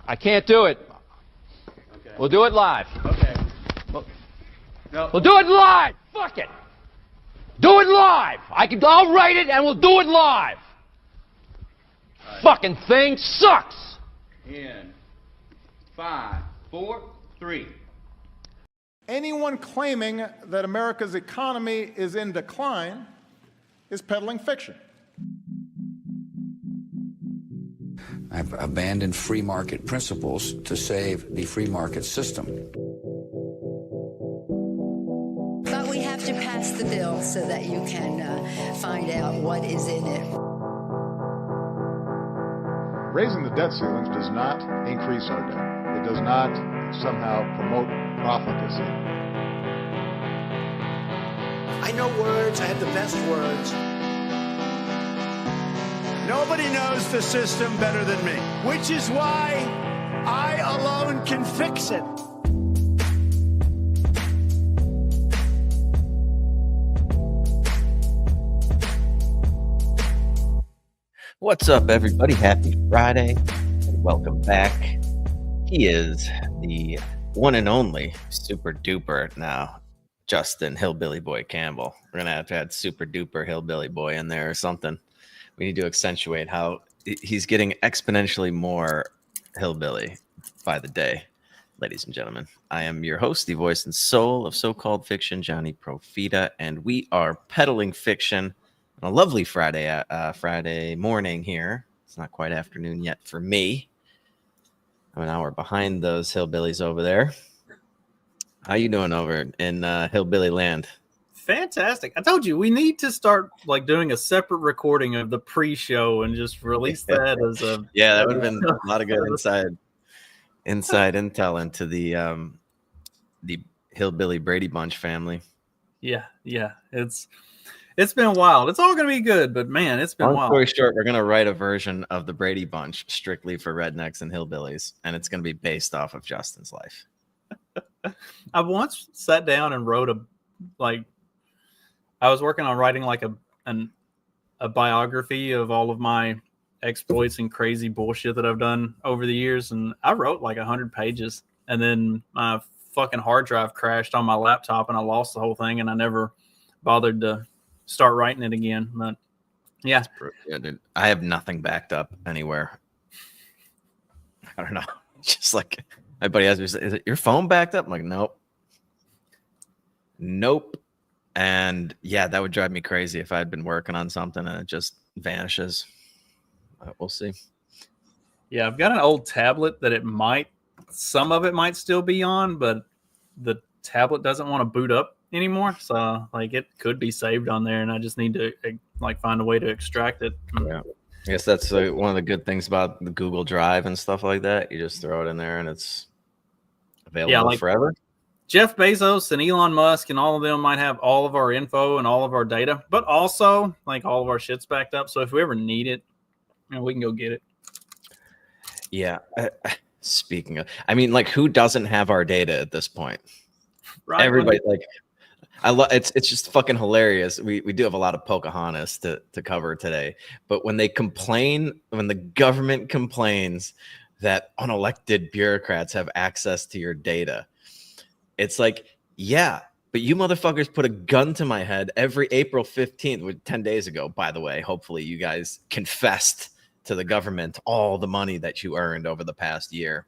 I can't do it. Okay. We'll do it live. Okay. No. We'll do it live. Fuck it. Do it live. I'll write it and we'll do it live. Right. Fucking thing sucks. In 5, 4, 3. Anyone claiming that America's economy is in decline is peddling fiction. I've abandoned free market principles to save the free market system. But we have to pass the bill so that you can find out what is in it. Raising the debt ceilings does not increase our debt. It does not somehow promote profligacy. I know words. I have the best words. Nobody knows the system better than me, which is why I alone can fix it. What's up, everybody? Happy Friday, and welcome back. He is the one and only super duper now, Justin Hillbilly Boy Campbell. We're gonna have to add super duper Hillbilly Boy in there or something. We need to accentuate how he's getting exponentially more hillbilly by the day. Ladies and gentlemen, I am your host, the voice and soul of so-called fiction, Johnny Profita, and we are peddling fiction on a lovely Friday morning here. It's not quite afternoon yet for me. I'm an hour behind those hillbillies over there. How you doing over in hillbilly land? Fantastic. I told you we need to start like doing a separate recording of the pre-show and just release that as a that would have been a lot of good inside intel into the hillbilly Brady Bunch family. Yeah. It's been wild. It's all gonna be good, but man, it's been wild. Long story short, we're gonna write a version of the Brady Bunch strictly for rednecks and hillbillies, and it's gonna be based off of Justin's life. I once sat down and wrote I was working on writing like a biography of all of my exploits and crazy bullshit that I've done over the years. And I wrote like 100 pages and then my fucking hard drive crashed on my laptop and I lost the whole thing and I never bothered to start writing it again. But yeah, dude, I have nothing backed up anywhere. I don't know. Just like my buddy asked me, is it your phone backed up? I'm like, nope. And yeah, that would drive me crazy if I'd been working on something and it just vanishes. We'll see. Yeah, I've got an old tablet that some of it might still be on, but the tablet doesn't want to boot up anymore. So like it could be saved on there and I just need to like find a way to extract it. Yeah. I guess that's one of the good things about the Google Drive and stuff like that. You just throw it in there and it's available forever. Jeff Bezos and Elon Musk and all of them might have all of our info and all of our data, but also like all of our shit's backed up. So if we ever need it, we can go get it. Yeah. Speaking of, I mean, like who doesn't have our data at this point? Right. Everybody I love it's just fucking hilarious. We do have a lot of Pocahontas to cover today, but when the government complains that unelected bureaucrats have access to your data, it's like, yeah, but you motherfuckers put a gun to my head every April 15th, 10 days ago, by the way. Hopefully you guys confessed to the government all the money that you earned over the past year.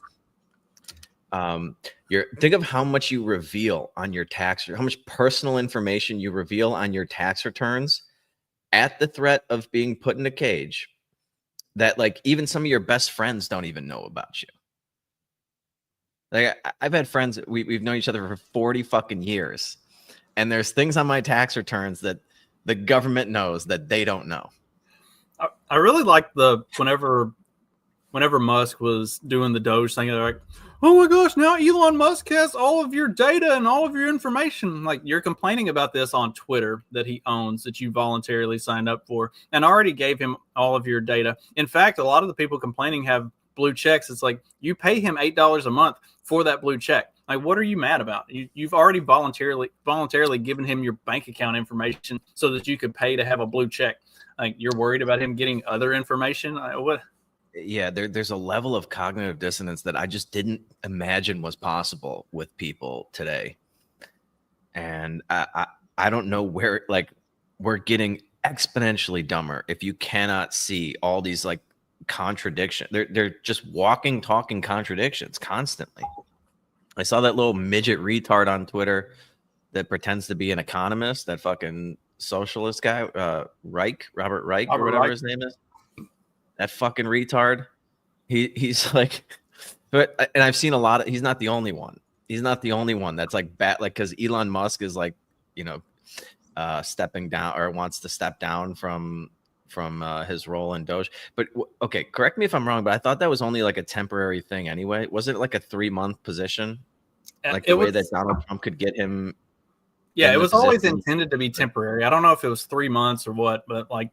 Think of how much you reveal on your tax, how much personal information you reveal on your tax returns at the threat of being put in a cage that like even some of your best friends don't even know about you. Like I've had friends, we've known each other for 40 fucking years. And there's things on my tax returns that the government knows that they don't know. I really like whenever Musk was doing the Doge thing, they're like, oh my gosh, now Elon Musk has all of your data and all of your information. Like you're complaining about this on Twitter that he owns, that you voluntarily signed up for, and already gave him all of your data. In fact, a lot of the people complaining have blue checks. It's like you pay him $8 a month for that blue check. Like, what are you mad about? You've already voluntarily given him your bank account information so that you could pay to have a blue check. Like, you're worried about him getting other information? What? yeah, there's a level of cognitive dissonance that I just didn't imagine was possible with people today. And I don't know where, like, we're getting exponentially dumber if you cannot see all these like contradictions. They're just walking, talking contradictions constantly. I saw that little midget retard on Twitter that pretends to be an economist, that fucking socialist guy, Robert Reich or whatever his name is. That fucking retard. He's like, and I've seen a lot of, he's not the only one. He's not the only one that's like bad, like, because Elon Musk is like, you know, stepping down or wants to step down from his role in Doge. But okay, correct me if I'm wrong, but I thought that was only like a temporary thing anyway. Was it like a 3-month position? Like the way that Donald Trump could get him? Yeah, it was always intended to be temporary. I don't know if it was 3 months or what, but like,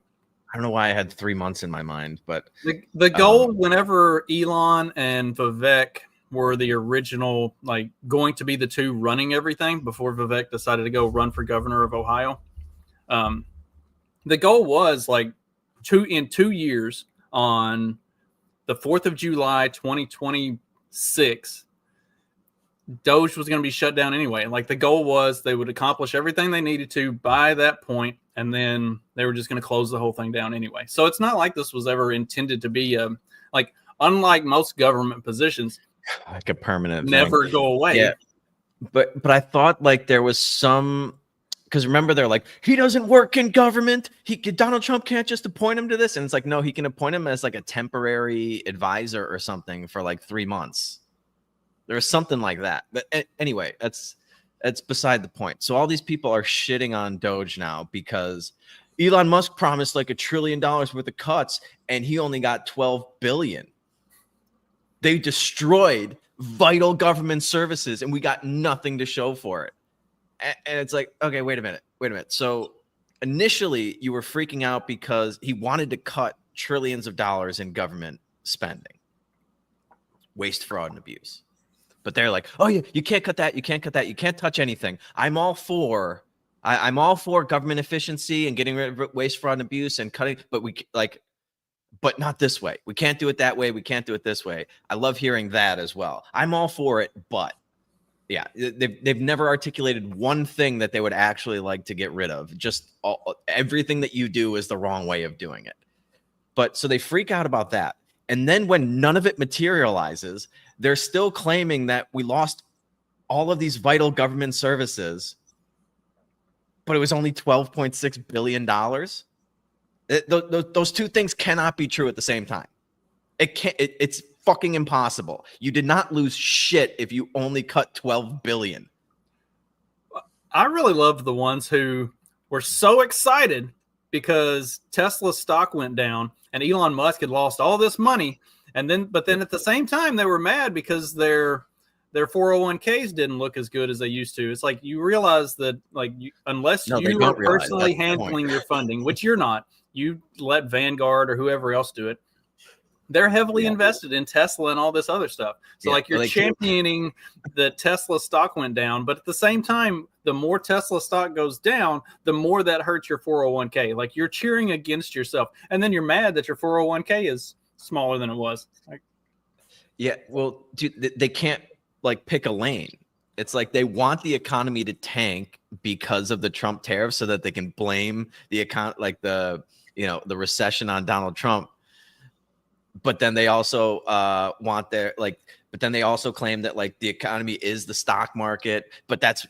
I don't know why I had 3 months in my mind, but the goal whenever Elon and Vivek were the original, like, going to be the two running everything before Vivek decided to go run for governor of Ohio. The goal was like 2 years, on the 4th of July, 2026, Doge was going to be shut down anyway. And like the goal was they would accomplish everything they needed to by that point, and then they were just going to close the whole thing down anyway. So it's not like this was ever intended to be like, unlike most government positions, like a permanent never thing. go away. Yeah. But I thought like there was some, because remember they're like, he doesn't work in government. Donald Trump can't just appoint him to this. And it's like, no, he can appoint him as like a temporary advisor or something for like 3 months. There was something like that. But anyway, that's beside the point. So all these people are shitting on Doge now because Elon Musk promised like $1 trillion worth of cuts and he only got 12 billion. They destroyed vital government services and we got nothing to show for it. And it's like, okay, wait a minute. So initially you were freaking out because he wanted to cut trillions of dollars in government spending, waste, fraud, and abuse. But they're like, oh, you can't cut that. You can't cut that. You can't touch anything. I'm all for government efficiency and getting rid of waste, fraud, and abuse and cutting. But not this way. We can't do it that way. We can't do it this way. I love hearing that as well. I'm all for it, but yeah, they've never articulated one thing that they would actually like to get rid of. Just everything that you do is the wrong way of doing it. But so they freak out about that. And then when none of it materializes, they're still claiming that we lost all of these vital government services, but it was only $12.6 billion. Those two things cannot be true at the same time. It's fucking impossible. You did not lose shit if you only cut 12 billion. I really loved the ones who were so excited because Tesla's stock went down and Elon Musk had lost all this money. But then at the same time, they were mad because their 401ks didn't look as good as they used to. It's like, you realize that, like, unless you are personally handling your funding, which you're not, you let Vanguard or whoever else do it. They're heavily invested in Tesla and all this other stuff. So like you're championing the Tesla stock went down, but at the same time, the more Tesla stock goes down, the more that hurts your 401k. Like you're cheering against yourself. And then you're mad that your 401k is smaller than it was. Like, yeah, well, dude, they can't like pick a lane. It's like they want the economy to tank because of the Trump tariffs so that they can blame the the recession on Donald Trump. But then they also but then they also claim that like the economy is the stock market. But that's,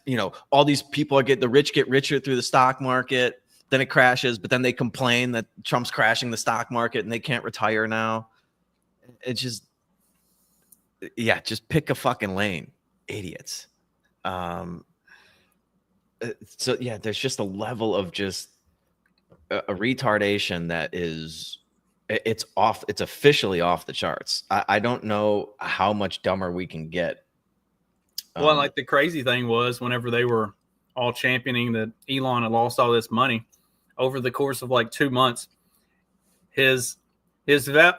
all these people the rich get richer through the stock market. Then it crashes. But then they complain that Trump's crashing the stock market and they can't retire now. It's just pick a fucking lane, idiots. So yeah, there's just a level of just a retardation that is. It's officially off the charts. I don't know how much dumber we can get. Well, like the crazy thing was whenever they were all championing that Elon had lost all this money over the course of like 2 months, his net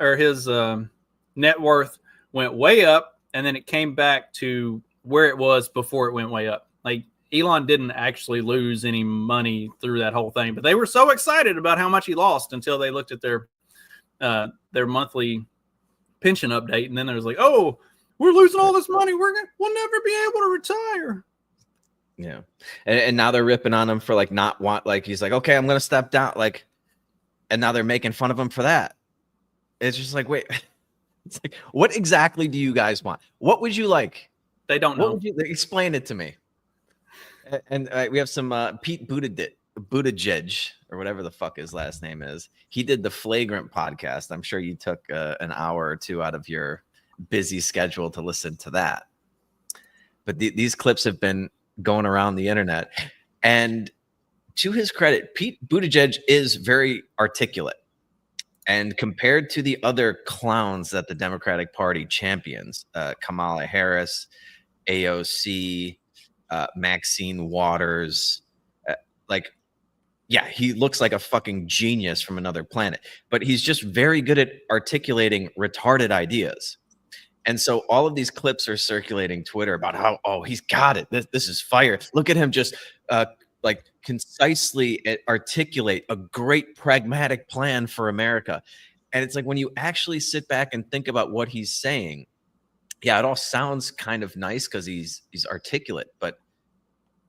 worth went way up, and then it came back to where it was before it went way up. Like Elon didn't actually lose any money through that whole thing, but they were so excited about how much he lost until they looked at their monthly pension update, and then there was like, oh, we're losing all this money. We'll never be able to retire. Yeah, and now they're ripping on him for like not want like he's like, okay, I'm gonna step down, like, and now they're making fun of him for that. It's just like, wait, it's like, what exactly do you guys want? What would you like? They don't know. What would you explain it to me? And we have some Pete Buttigieg, or whatever the fuck his last name is. He did the Flagrant podcast. I'm sure you took an hour or two out of your busy schedule to listen to that. But these clips have been going around the internet. And to his credit, Pete Buttigieg is very articulate. And compared to the other clowns that the Democratic Party champions, Kamala Harris, AOC, Maxine Waters, yeah, he looks like a fucking genius from another planet, but he's just very good at articulating retarded ideas. And so all of these clips are circulating Twitter about how, oh, he's got it. This is fire. Look at him just like concisely articulate a great pragmatic plan for America. And it's like when you actually sit back and think about what he's saying, yeah, it all sounds kind of nice because he's articulate, but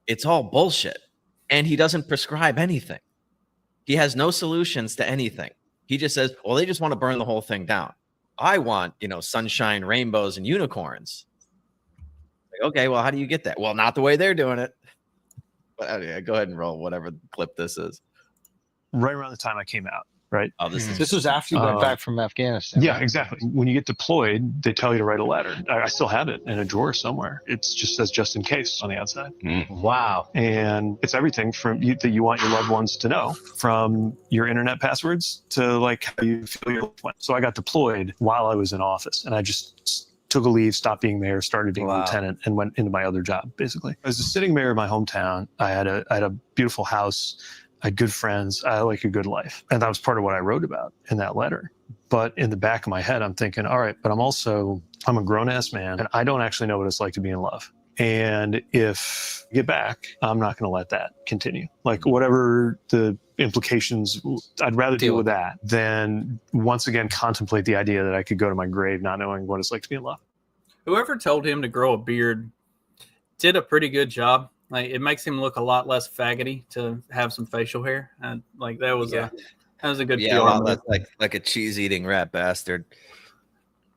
it's all bullshit. And he doesn't prescribe anything. He has no solutions to anything. He just says, well, they just want to burn the whole thing down. I want, sunshine, rainbows, and unicorns. Like, okay, well, how do you get that? Well, not the way they're doing it. But anyway, go ahead and roll whatever clip this is. Right around the time I came out. Right. Oh, This was after you went back from Afghanistan. Yeah, exactly. When you get deployed, they tell you to write a letter. I still have it in a drawer somewhere. It just says just in case on the outside. Wow. And it's everything from you that you want your loved ones to know, from your internet passwords to like how you feel your loved one. So I got deployed while I was in office, and I just took a leave, stopped being mayor, started being lieutenant, and went into my other job, basically. As a sitting mayor of my hometown, I had a beautiful house. I had good friends. I like a good life. And that was part of what I wrote about in that letter. But in the back of my head, I'm thinking, all right, but I'm a grown ass man, and I don't actually know what it's like to be in love. And if I get back, I'm not going to let that continue. Like whatever the implications, I'd rather deal with that than once again contemplate the idea that I could go to my grave not knowing what it's like to be in love. Whoever told him to grow a beard did a pretty good job. Like, it makes him look a lot less faggoty to have some facial hair, and like that was a good a lot less like a cheese eating rat bastard.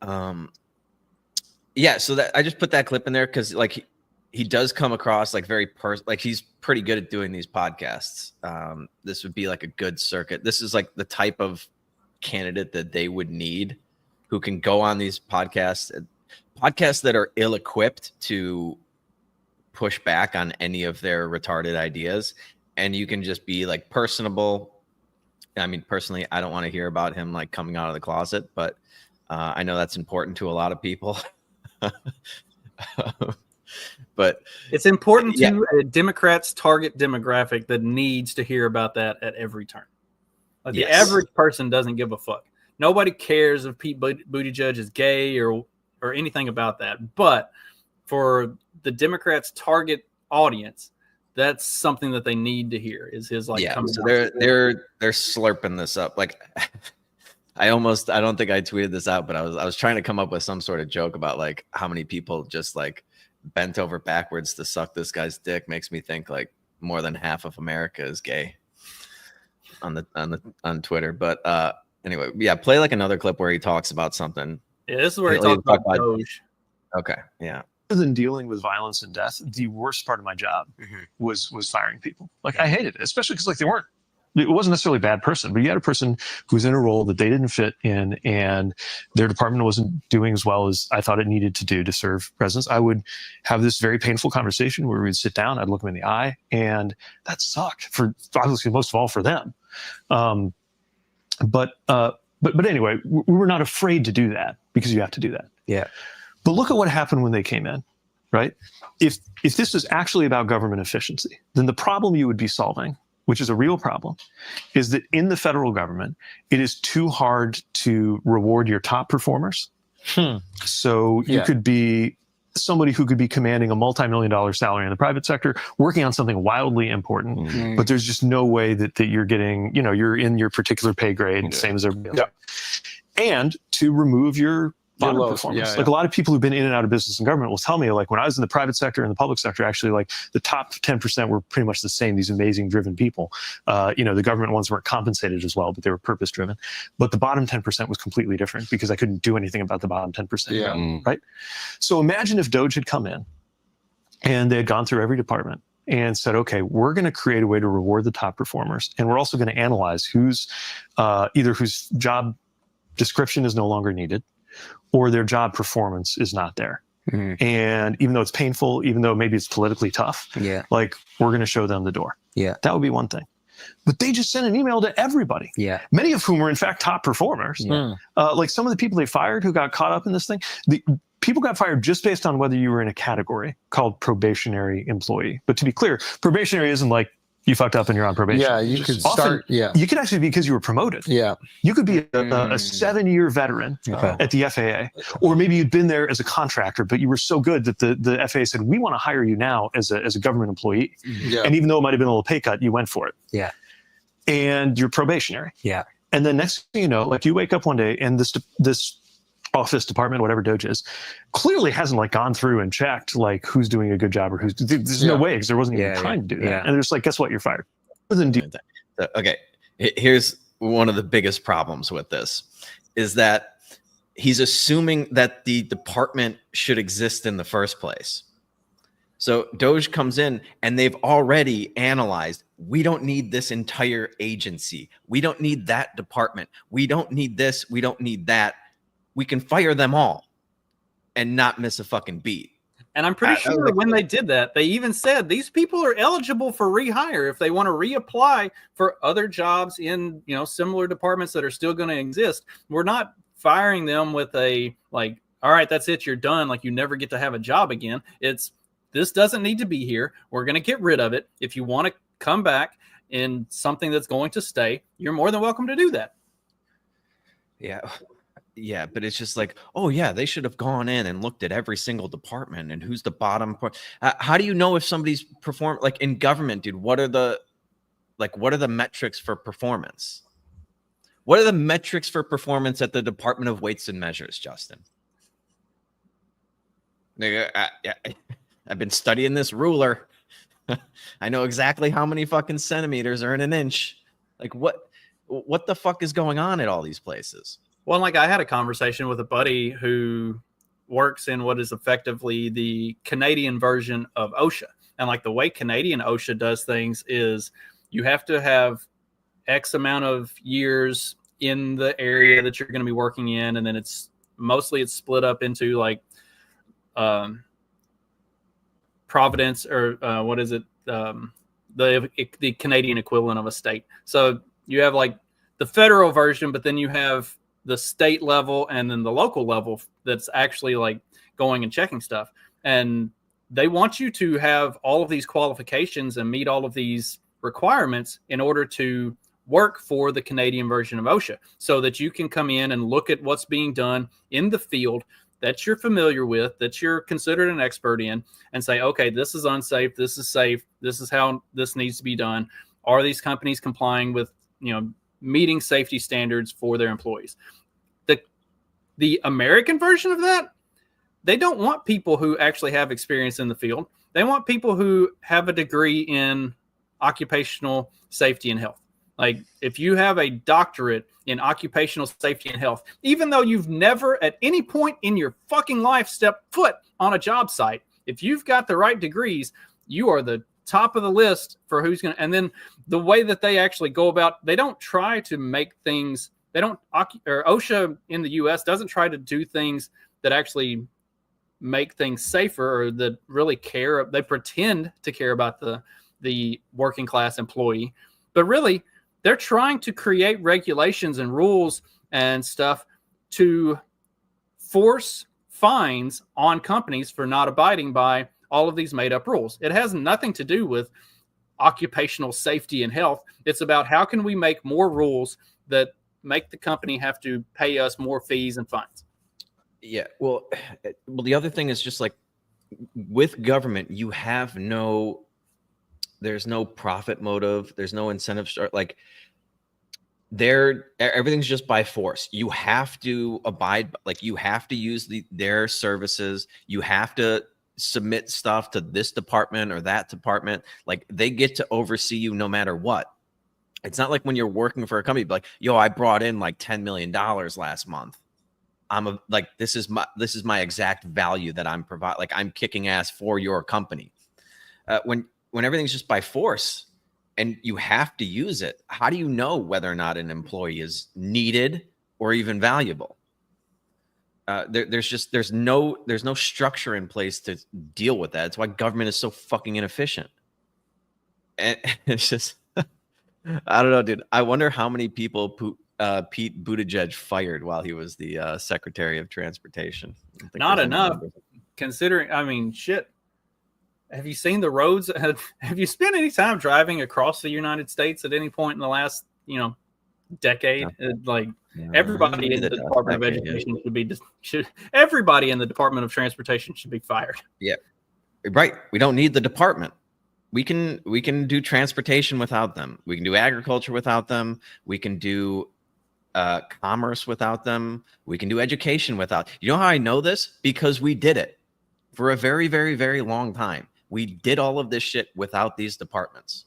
Yeah, so that I just put that clip in there because like he does come across like very like he's pretty good at doing these podcasts. This would be like a good circuit. This is like the type of candidate that they would need, who can go on these podcasts that are ill-equipped to push back on any of their retarded ideas, and you can just be like personable. I mean, personally, I don't want to hear about him like coming out of the closet, but I know that's important to a lot of people. But it's important to a Democrats' target demographic that needs to hear about that at every turn. Like the average person doesn't give a fuck. Nobody cares if Pete Buttigieg is gay or anything about that. But for the Democrats' target audience, that's something that they need to hear. Is his like? Yeah, so they're slurping this up. Like, I don't think I tweeted this out, but I was trying to come up with some sort of joke about like how many people just like bent over backwards to suck this guy's dick. Makes me think like more than half of America is gay on Twitter. But anyway, yeah, play like another clip where he talks about something. Yeah, this is where he talks about Doge. Okay, yeah. Other than dealing with violence and death, the worst part of my job was firing people. Like I hated it, especially because like it wasn't necessarily a bad person, but you had a person who was in a role that they didn't fit in, and their department wasn't doing as well as I thought it needed to do to serve residents. I would have this very painful conversation where we'd sit down, I'd look them in the eye, and that sucked for obviously most of all for them. But anyway, we were not afraid to do that because you have to do that. Yeah. But look at what happened when they came in, right? If this was actually about government efficiency, then the problem you would be solving, which is a real problem, is that in the federal government, it is too hard to reward your top performers. So you could be somebody who could be commanding a multi-million-dollar salary in the private sector, working on something wildly important, but there's just no way that you're getting, you're in your particular pay grade, same as everybody else. And to remove your bottom performers. Like a lot of people who've been in and out of business and government will tell me, like when I was in the private sector and the public sector, actually, like the top 10% were pretty much the same. These amazing driven people. The government ones weren't compensated as well, but they were purpose driven. But the bottom 10% was completely different because I couldn't do anything about the bottom 10%. Right. So imagine if Doge had come in and they had gone through every department and said, okay, we're going to create a way to reward the top performers. And we're also going to analyze either whose job description is no longer needed or their job performance is not there. And even though it's painful, even though maybe it's politically tough, like we're going to show them the door. That would be one thing. But they just sent an email to everybody. Many of whom were in fact top performers. Like some of the people they fired who got caught up in this thing, people got fired just based on whether you were in a category called probationary employee. But to be clear, probationary isn't like you fucked up and you're on probation. You could start. You could actually be because you were promoted. You could be a 7-year veteran at the FAA, or maybe you'd been there as a contractor, but you were so good that the FAA said, we want to hire you now as a government employee. And even though it might have been a little pay cut, you went for it. And you're probationary. And then next thing you know, like you wake up one day and this office department, whatever Doge is, clearly hasn't like gone through and checked like who's doing a good job or who's. There's no way because there wasn't even trying to do that. And they're just like, guess what, you're fired. Okay, here's one of the biggest problems with this is that he's assuming that the department should exist in the first place. So Doge comes in and they've already analyzed, we don't need this entire agency. We don't need that department. We don't need this. We don't need that. We can fire them all and not miss a fucking beat. And I'm pretty sure when they did that, they even said these people are eligible for rehire if they want to reapply for other jobs in, similar departments that are still going to exist. We're not firing them with a like, all right, that's it, you're done. Like you never get to have a job again. This doesn't need to be here. We're going to get rid of it. If you want to come back in something that's going to stay, you're more than welcome to do that. Yeah, but it's just like, oh yeah, they should have gone in and looked at every single department and who's the bottom part. How do you know if somebody's like in government, dude? What are the metrics for performance? What are the metrics for performance at the Department of Weights and Measures, Justin? I've been studying this ruler. I know exactly how many fucking centimeters are in an inch. Like what the fuck is going on at all these places? Well, like I had a conversation with a buddy who works in what is effectively the Canadian version of OSHA. And like the way Canadian OSHA does things is you have to have X amount of years in the area that you're going to be working in. And then it's split up into like Providence or what is it? The Canadian equivalent of a state. So you have like the federal version, but then you have the state level and then the local level that's actually like going and checking stuff. And they want you to have all of these qualifications and meet all of these requirements in order to work for the Canadian version of OSHA so that you can come in and look at what's being done in the field that you're familiar with, that you're considered an expert in, and say, okay, this is unsafe, this is safe, this is how this needs to be done. Are these companies complying with, meeting safety standards for their employees? The American version of that, they don't want people who actually have experience in the field. They want people who have a degree in occupational safety and health. Like if you have a doctorate in occupational safety and health, even though you've never at any point in your fucking life stepped foot on a job site, if you've got the right degrees, you are the top of the list for who's going to. And then the way that they actually go about, they don't try to make things, OSHA in the US doesn't try to do things that actually make things safer or that really care. They pretend to care about the working class employee, but really they're trying to create regulations and rules and stuff to force fines on companies for not abiding by all of these made up rules. It has nothing to do with occupational safety and health. It's about how can we make more rules that make the company have to pay us more fees and fines. Yeah. Well, the other thing is just like with government, there's no profit motive. There's no incentive. Like everything's just by force. You have to abide, like you have to use their services. You have to submit stuff to this department or that department. Like they get to oversee you no matter what. It's not like when you're working for a company, like, yo, I brought in like $10 million last month. This is my exact value that I'm providing. Like I'm kicking ass for your company. When everything's just by force and you have to use it, how do you know whether or not an employee is needed or even valuable? There's no structure in place to deal with that. It's why government is so fucking inefficient. And it's just, I don't know, dude. I wonder how many people Pete Buttigieg fired while he was the Secretary of Transportation. Not enough, considering. I mean, shit. Have you seen the roads? Have you spent any time driving across the United States at any point in the last, decade? Everybody in the Department of Education everybody in the Department of Transportation should be fired. Yeah, right. We don't need the department. We can do transportation without them. We can do agriculture without them. We can do commerce without them. We can do education without. You know how I know this? Because we did it for a very, very, very long time. We did all of this shit without these departments.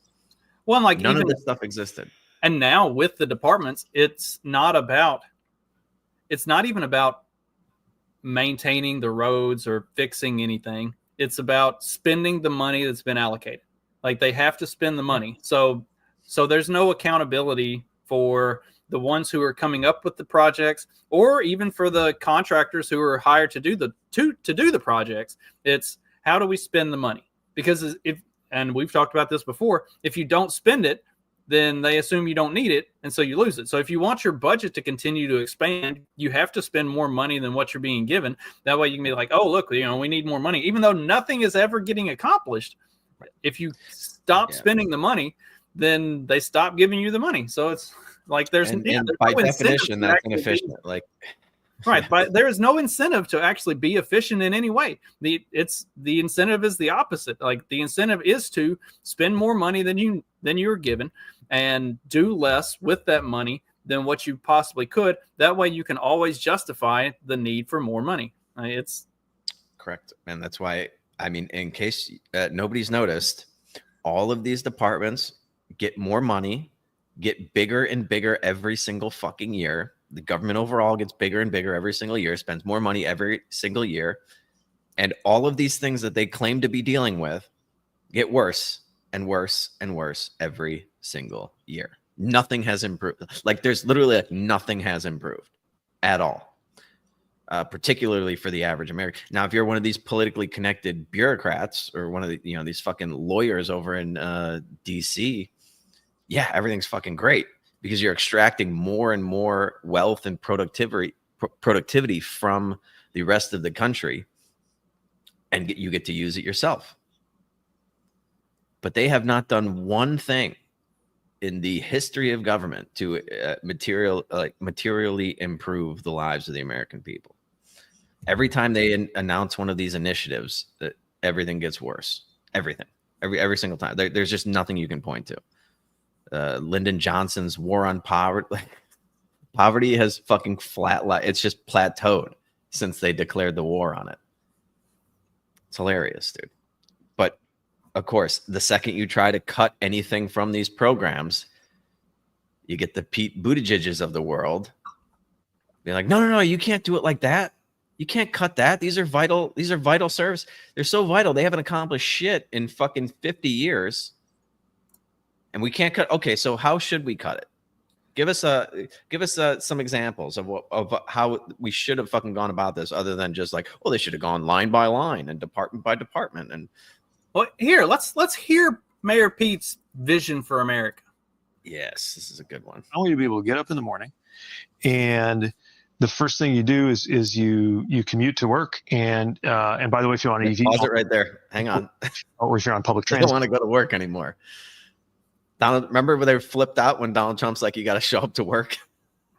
Well, like none of this stuff existed. And now with the departments, it's not even about maintaining the roads or fixing anything. It's about spending the money that's been allocated. Like they have to spend the money. So there's no accountability for the ones who are coming up with the projects, or even for the contractors who are hired to do the projects. It's how do we spend the money? Because and we've talked about this before, if you don't spend it, then they assume you don't need it, and so you lose it. So if you want your budget to continue to expand, you have to spend more money than what you're being given. That way you can be like, oh, look, we need more money. Even though nothing is ever getting accomplished, if you stop spending the money, then they stop giving you the money. So it's like there's by no definition, that's inefficient. Right, but there is no incentive to actually be efficient in any way. The incentive is the opposite. Like the incentive is to spend more money than you're given and do less with that money than what you possibly could. That way you can always justify the need for more money. It's correct. And that's why, I mean, in case nobody's noticed, all of these departments get more money, get bigger and bigger every single fucking year. The government overall gets bigger and bigger every single year, spends more money every single year. And all of these things that they claim to be dealing with get worse and worse and worse every single year. Nothing has improved. Like there's literally nothing has improved at all, particularly for the average American. Now, if you're one of these politically connected bureaucrats or one of the, these fucking lawyers over in DC, yeah, everything's fucking great, because you're extracting more and more wealth and productivity from the rest of the country, and you get to use it yourself. But they have not done one thing in the history of government to materially improve the lives of the American people. Every time they announce one of these initiatives, everything gets worse. Everything, every single time. There's just nothing you can point to. Lyndon Johnson's war on poverty has fucking flatlined. It's just plateaued since they declared the war on it. It's hilarious, dude. But of course, the second you try to cut anything from these programs, you get the Pete Buttigiegs of the world. They're like, no, you can't do it like that. You can't cut that. These are vital service. They're so vital. They haven't accomplished shit in fucking 50 years. And we can't cut. Okay, so how should we cut it? Give us some examples of how we should have fucking gone about this, other than just like, they should have gone line by line and department by department. And well, here let's hear Mayor Pete's vision for America. Yes, this is a good one. I want you to be able to get up in the morning, and the first thing you do is you commute to work. And by the way, if you're on an EV, pause it right there. Hang on. Or if you're on public transit, I don't want to go to work anymore. Donald, remember when they flipped out when Donald Trump's like, you got to show up to work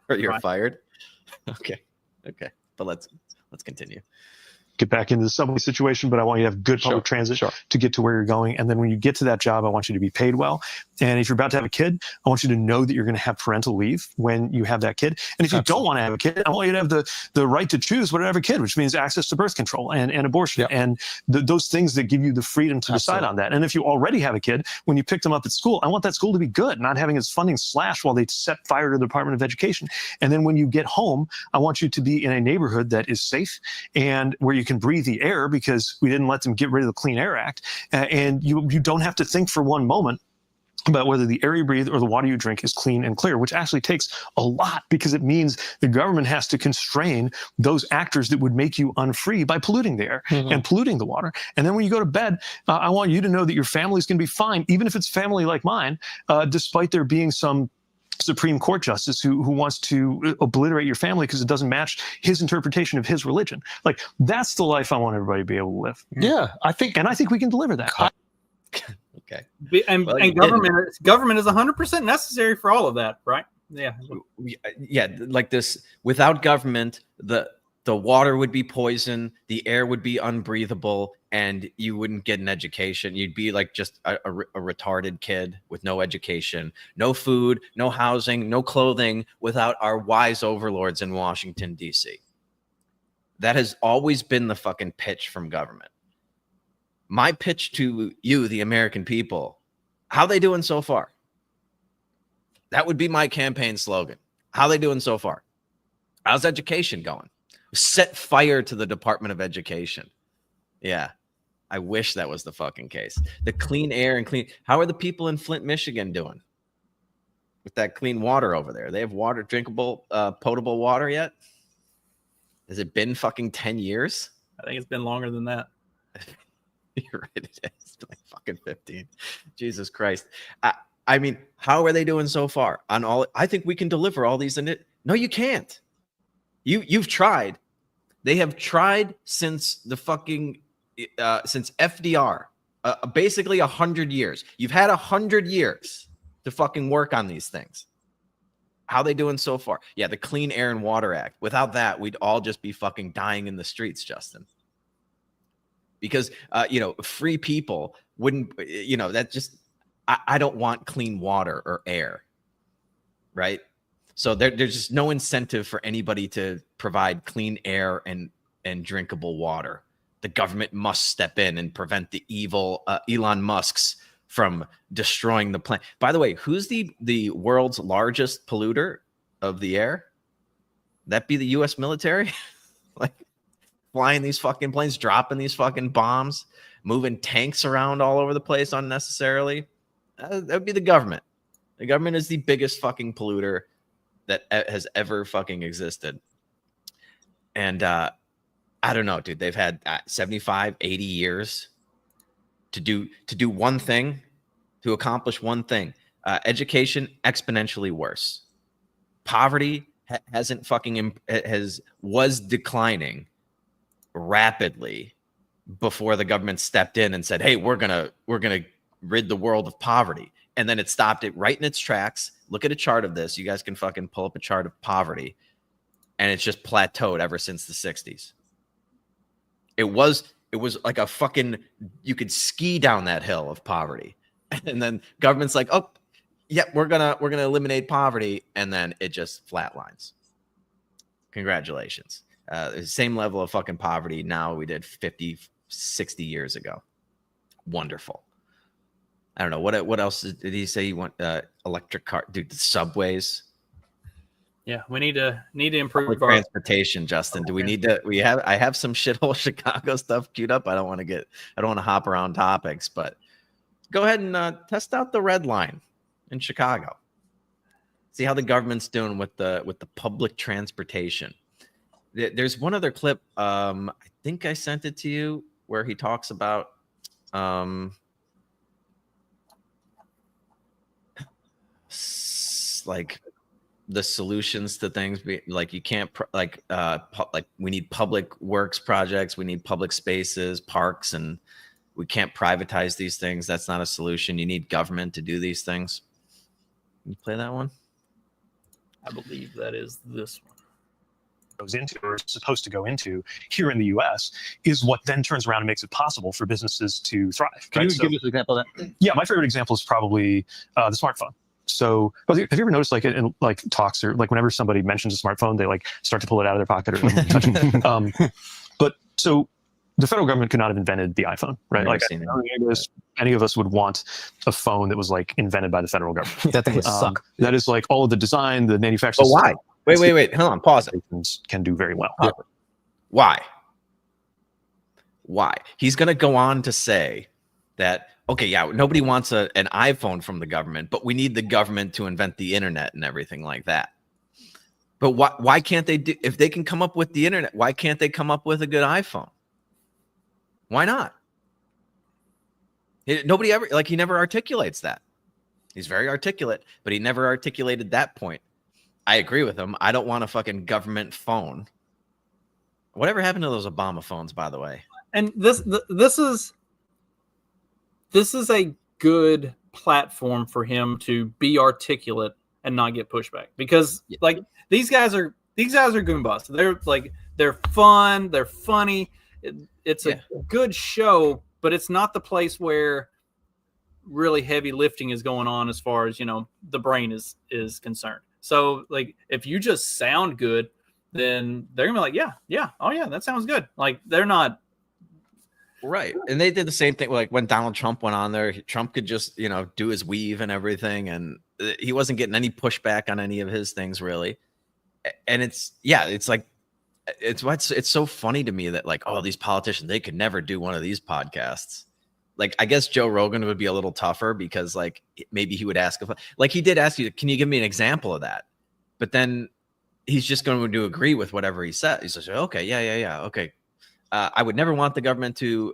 or you're fired? Okay. But let's continue. get back into the subway situation, but I want you to have good public transit to get to where you're going. And then when you get to that job, I want you to be paid well. And if you're about to have a kid, I want you to know that you're going to have parental leave when you have that kid. And if you don't want to have a kid, I want you to have the right to choose whether to have a kid, which means access to birth control and abortion and those things that give you the freedom to decide on that. And if you already have a kid, when you pick them up at school, I want that school to be good, not having its funding slashed while they set fire to the Department of Education. And then when you get home, I want you to be in a neighborhood that is safe and where you can breathe the air, because we didn't let them get rid of the Clean Air Act. And you don't have to think for one moment about whether the air you breathe or the water you drink is clean and clear, which actually takes a lot, because it means the government has to constrain those actors that would make you unfree by polluting the air and polluting the water. And then when you go to bed, I want you to know that your family's going to be fine, even if it's family like mine, despite there being some Supreme Court justice who wants to obliterate your family because it doesn't match his interpretation of his religion. Like, that's the life I want everybody to be able to live. Yeah, I think we can deliver that. Okay. And government is 100% necessary for all of that, right? Yeah. Yeah, like this, without government, the water would be poison, the air would be unbreathable, and you wouldn't get an education. You'd be like just a retarded kid with no education, no food, no housing, no clothing, without our wise overlords in Washington, D.C. That has always been the fucking pitch from government. My pitch to you, the American people, how they doing so far? That would be my campaign slogan. How they doing so far? How's education going? Set fire to the Department of Education. Yeah, I wish that was the fucking case. The clean air and clean. How are the people in Flint, Michigan doing with that clean water over there? They have water, drinkable, potable water yet? Has it been fucking 10 years? I think it's been longer than that. You're right. It is. It's like fucking 15. Jesus Christ. I mean, how are they doing so far on all? I think we can deliver all these in it. No, you can't. You've tried. They have tried since the fucking since FDR, basically 100 years. You've had 100 years to fucking work on these things. How they doing so far? Yeah, the Clean Air and Water Act. Without that, we'd all just be fucking dying in the streets, Justin. Because free people wouldn't. That just. I don't want clean water or air, right? So there's just no incentive for anybody to provide clean air and drinkable water. The government must step in and prevent the evil Elon Musks from destroying the planet. By the way, who's the world's largest polluter of the air? That be the U.S. military? Like flying these fucking planes, dropping these fucking bombs, moving tanks around all over the place unnecessarily. That would be the government. The government is the biggest fucking polluter that has ever fucking existed. And I don't know, dude. They've had 75, 80 years to do one thing, to accomplish one thing. Education exponentially worse. Poverty was declining rapidly before the government stepped in and said, "Hey, we're gonna rid the world of poverty." And then it stopped it right in its tracks. Look at a chart of this. You guys can fucking pull up a chart of poverty. And it's just plateaued ever since the 60s. It was like a fucking, you could ski down that hill of poverty. And then government's like, "Oh, yeah, we're gonna eliminate poverty." And then it just flatlines. Congratulations. The same level of fucking poverty now we did 50, 60 years ago. Wonderful. I don't know what else did he say? You want electric car, dude? The subways. Yeah, we need to improve our transportation, Justin. Do we need to? I have some shithole Chicago stuff queued up. I don't want to hop around topics, but go ahead and test out the Red Line in Chicago. See how the government's doing with the public transportation. There's one other clip. I think I sent it to you where he talks about. Like the solutions to things, like you can't like we need public works projects, we need public spaces, parks, and we can't privatize these things. That's not a solution. You need government to do these things. Can you play that one? I believe that is this one. goes into or is supposed to go into here in the U.S. is what then turns around and makes it possible for businesses to thrive. Can you give us an example of that? Yeah, my favorite example is probably the smartphone. So have you ever noticed, like in like talks or like whenever somebody mentions a smartphone, they like start to pull it out of their pocket or touch it. But so the federal government could not have invented the iPhone, right? Like any of us would want a phone that was like invented by the federal government. That thing would suck. That is like all of the design, the manufacturing. But why? Wait. Hold on. Pause it. Can do very well. Why? He's going to go on to say that, okay, yeah, nobody wants an iPhone from the government, but we need the government to invent the internet and everything like that. But why can't they do, if they can come up with the internet, why can't they come up with a good iPhone? Why not? Nobody ever, like, he never articulates that. He's very articulate, but he never articulated that point. I agree with him. I don't want a fucking government phone. Whatever happened to those Obama phones, by the way? And this is a good platform for him to be articulate and not get pushback, because like these guys are goombas. They're fun, they're funny. It's a good show, but it's not the place where really heavy lifting is going on as far as, the brain is concerned. So like if you just sound good, then they're gonna be like, yeah, oh yeah, that sounds good. Like they're not right. And they did the same thing like when Donald Trump went on there. Trump could just, do his weave and everything, and he wasn't getting any pushback on any of his things really. And it's so funny to me that like, oh, these politicians, they could never do one of these podcasts. Like, I guess Joe Rogan would be a little tougher because like maybe he would ask like he did ask you, can you give me an example of that? But then he's just going to agree with whatever he said. He's just like, okay, yeah, okay. I would never want the government to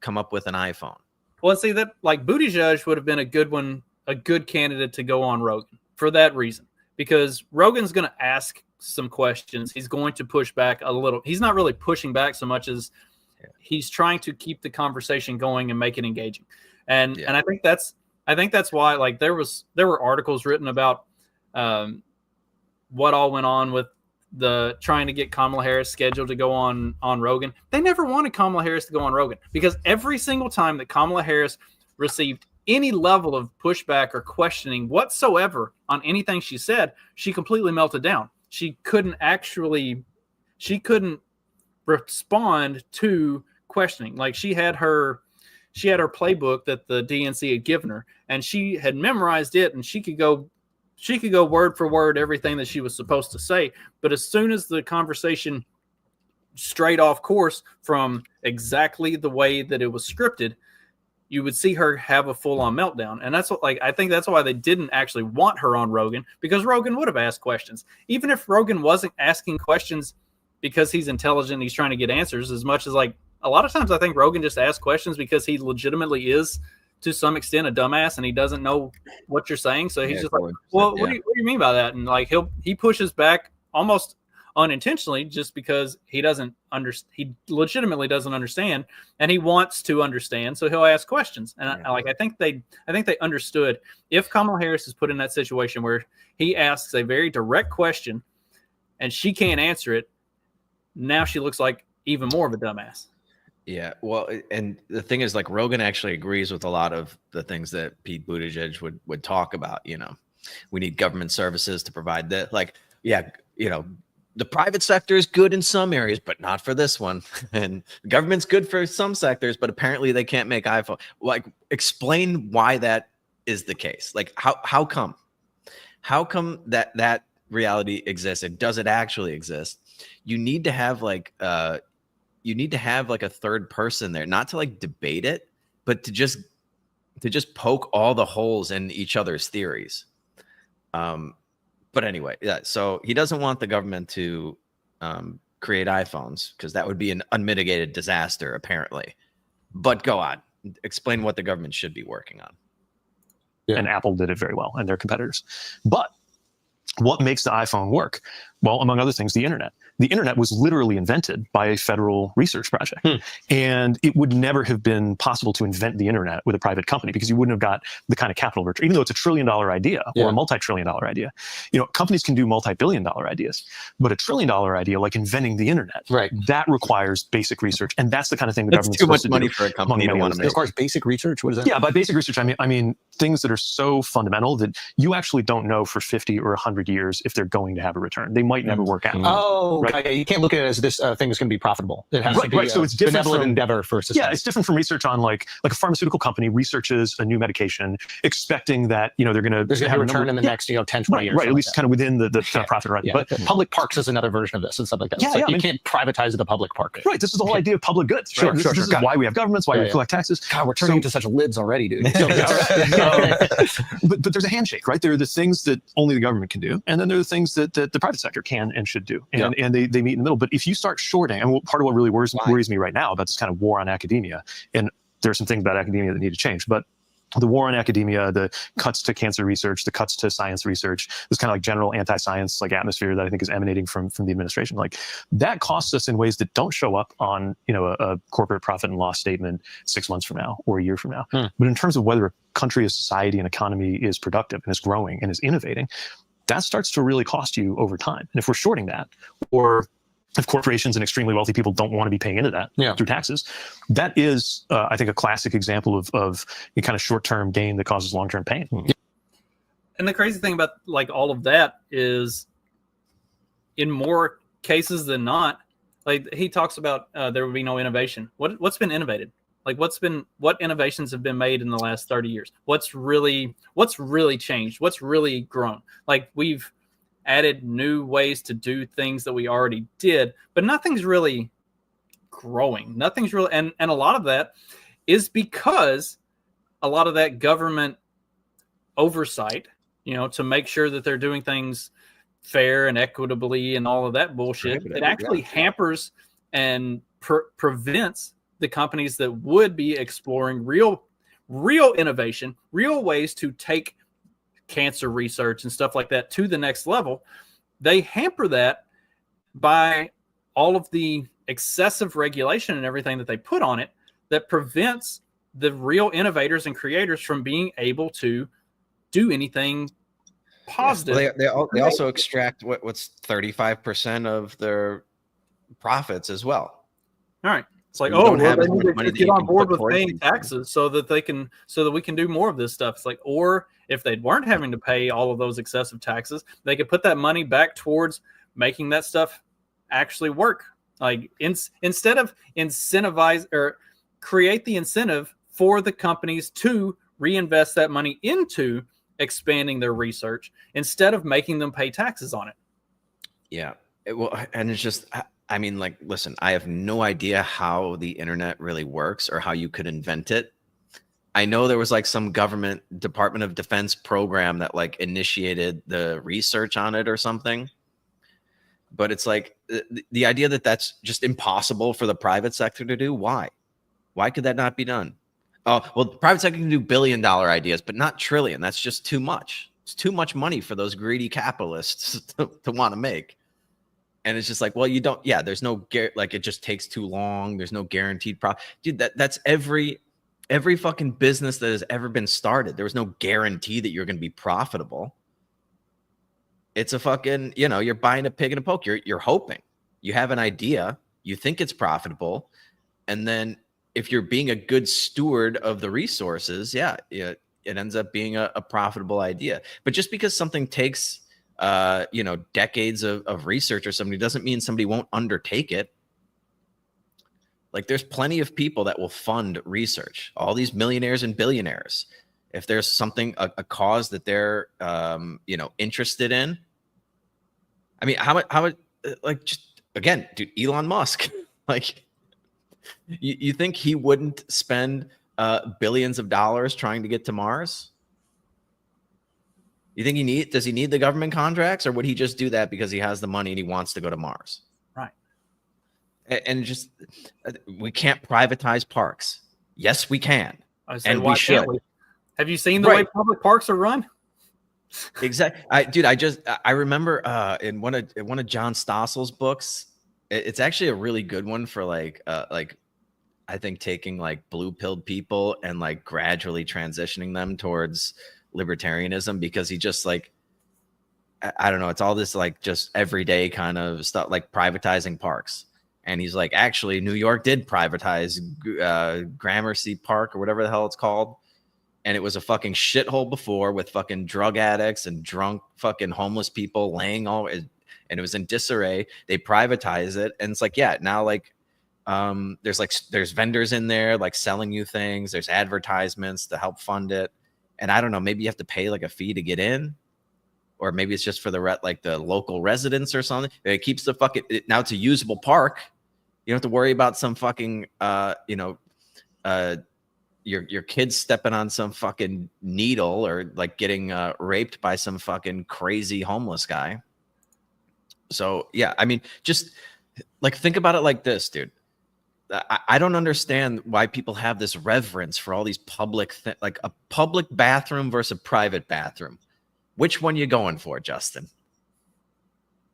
come up with an iPhone. Well, see that like Buttigieg would have been a good one, a good candidate to go on Rogan for that reason, because Rogan's going to ask some questions. He's going to push back a little. He's not really pushing back so much as he's trying to keep the conversation going and make it engaging. And I think that's why like there were articles written about what all went on with the trying to get Kamala Harris scheduled to go on Rogan. They never wanted Kamala Harris to go on Rogan because every single time that Kamala Harris received any level of pushback or questioning whatsoever on anything she said, she completely melted down. She couldn't respond to questioning. Like she had her playbook that the DNC had given her, and she had memorized it, and she could go word for word everything that she was supposed to say. But as soon as the conversation strayed off course from exactly the way that it was scripted, you would see her have a full-on meltdown. And that's what, like, I think that's why they didn't actually want her on Rogan, because Rogan would have asked questions. Even if Rogan wasn't asking questions because he's intelligent, he's trying to get answers, as much as like a lot of times I think Rogan just asks questions because he legitimately is to some extent a dumbass and he doesn't know what you're saying. So he's just like, well, what do you mean by that? And like he pushes back almost unintentionally just because he legitimately doesn't understand, and he wants to understand, so he'll ask questions. And I think they understood if Kamala Harris is put in that situation where he asks a very direct question and she can't answer it, now she looks like even more of a dumbass. Yeah, well, and the thing is, like, Rogan actually agrees with a lot of the things that Pete Buttigieg would talk about. We need government services to provide that. Like, the private sector is good in some areas, but not for this one. And the government's good for some sectors, but apparently they can't make iPhone. Like, explain why that is the case. Like, how come? How come that reality exists? And does it actually exist? You need to have like a third person there, not to like debate it, but to just poke all the holes in each other's theories. But anyway, yeah. So he doesn't want the government to create iPhones because that would be an unmitigated disaster, apparently. But go on, explain what the government should be working on. And Apple did it very well, and their competitors. But what makes the iPhone work? Well, among other things, the internet. The internet was literally invented by a federal research project. And it would never have been possible to invent the internet with a private company because you wouldn't have got the kind of capital return, even though it's $1 trillion idea or a multi-trillion dollar idea. Companies can do multi-billion dollar ideas, but $1 trillion idea, like inventing the internet, that requires basic research. And that's the kind of thing the government's too much supposed to money do, for a company to want to make. As far as basic research, what is that? Yeah, by basic research, I mean things that are so fundamental that you actually don't know for 50 or 100 years if they're going to have a return. They might never work out. Oh, okay. You can't look at it as this thing is going to be profitable. It has to be so it's different benevolent from, endeavor for society. Yeah, it's different from research on like a pharmaceutical company researches a new medication, expecting that they're going to there's going to be a return in the next 10, 20 years. Right, at least kind of within the kind of profit horizon. But public parks is another version of this and stuff like that. You can't privatize the public park. Right, this is the whole idea of public goods. Right? This is why we have governments, why we collect taxes. God, we're turning into such lids already, dude. But there's a handshake, right? There are the things that only the government can do, and then there are the things that the private sector can and should do, and they meet in the middle. But if you start shorting, and part of what really worries me right now about this kind of war on academia, and there are some things about academia that need to change, but the war on academia, the cuts to cancer research, the cuts to science research, this kind of like general anti-science like atmosphere that I think is emanating from the administration, like that costs us in ways that don't show up on a corporate profit and loss statement 6 months from now or a year from now. But in terms of whether a country, a society, an economy is productive and is growing and is innovating, that starts to really cost you over time. And if we're shorting that, or if corporations and extremely wealthy people don't want to be paying into that through taxes, that is, I think, a classic example of a kind of short-term gain that causes long-term pain. And the crazy thing about like all of that is, in more cases than not, like he talks about, there would be no innovation. What's been innovated? Like what innovations have been made in the last 30 years? What's really changed? What's really grown? Like we've added new ways to do things that we already did, but nothing's really growing. Nothing's really, and a lot of that is because a lot of that government oversight, to make sure that they're doing things fair and equitably and all of that bullshit, it actually hampers and prevents the companies that would be exploring real innovation, real ways to take cancer research and stuff like that to the next level. They hamper that by all of the excessive regulation and everything that they put on it that prevents the real innovators and creators from being able to do anything positive. Well, they also extract what's 35% of their profits as well. All right. It's like, they need to get on board with paying taxes so that we can do more of this stuff. It's like, or if they weren't having to pay all of those excessive taxes, they could put that money back towards making that stuff actually work. Like instead of incentivize or create the incentive for the companies to reinvest that money into expanding their research instead of making them pay taxes on it. Yeah. And it's just, I mean, like, listen, I have no idea how the internet really works or how you could invent it. I know there was like some government Department of Defense program that like initiated the research on it or something. But it's like the idea that that's just impossible for the private sector to do. Why could that not be done? Oh, well, the private sector can do $1 billion ideas, but not trillion. That's just too much. It's too much money for those greedy capitalists to want to make. And it's just like, well, you don't, there's no, like, it just takes too long. There's no guaranteed profit. Dude, that's every fucking business that has ever been started. There was no guarantee that you're going to be profitable. It's a fucking, you're buying a pig in a poke. You're hoping. You have an idea. You think it's profitable. And then if you're being a good steward of the resources, it ends up being a profitable idea. But just because something takes decades of research or something doesn't mean somebody won't undertake it. Like there's plenty of people that will fund research, all these millionaires and billionaires. If there's something, a cause that they're, interested in. I mean, how like, just again, dude, Elon Musk, like you think he wouldn't spend billions of dollars trying to get to Mars? You think does he need the government contracts, or would he just do that because he has the money and he wants to go to Mars? Right. And just, we can't privatize parks. Yes, we can. And we should. Have you seen the way public parks are run? Exactly. I remember in one of John Stossel's books, it's actually a really good one for like I think taking like blue pilled people and like gradually transitioning them towards libertarianism, because he just like, I don't know, it's all this like just everyday kind of stuff, like privatizing parks. And he's like, actually, New York did privatize Gramercy Park or whatever the hell it's called. And it was a fucking shithole before, with fucking drug addicts and drunk fucking homeless people laying all, and it was in disarray. They privatize it. And it's like, yeah, now like, there's vendors in there like selling you things. There's advertisements to help fund it. And I don't know, maybe you have to pay like a fee to get in, or maybe it's just for the like the local residents or something. It keeps the fucking, now it's a usable park. You don't have to worry about some fucking, your kids stepping on some fucking needle, or like getting raped by some fucking crazy homeless guy. So yeah, I mean, just like think about it like this, dude. I don't understand why people have this reverence for all these public like a public bathroom versus a private bathroom. Which one you going for, Justin?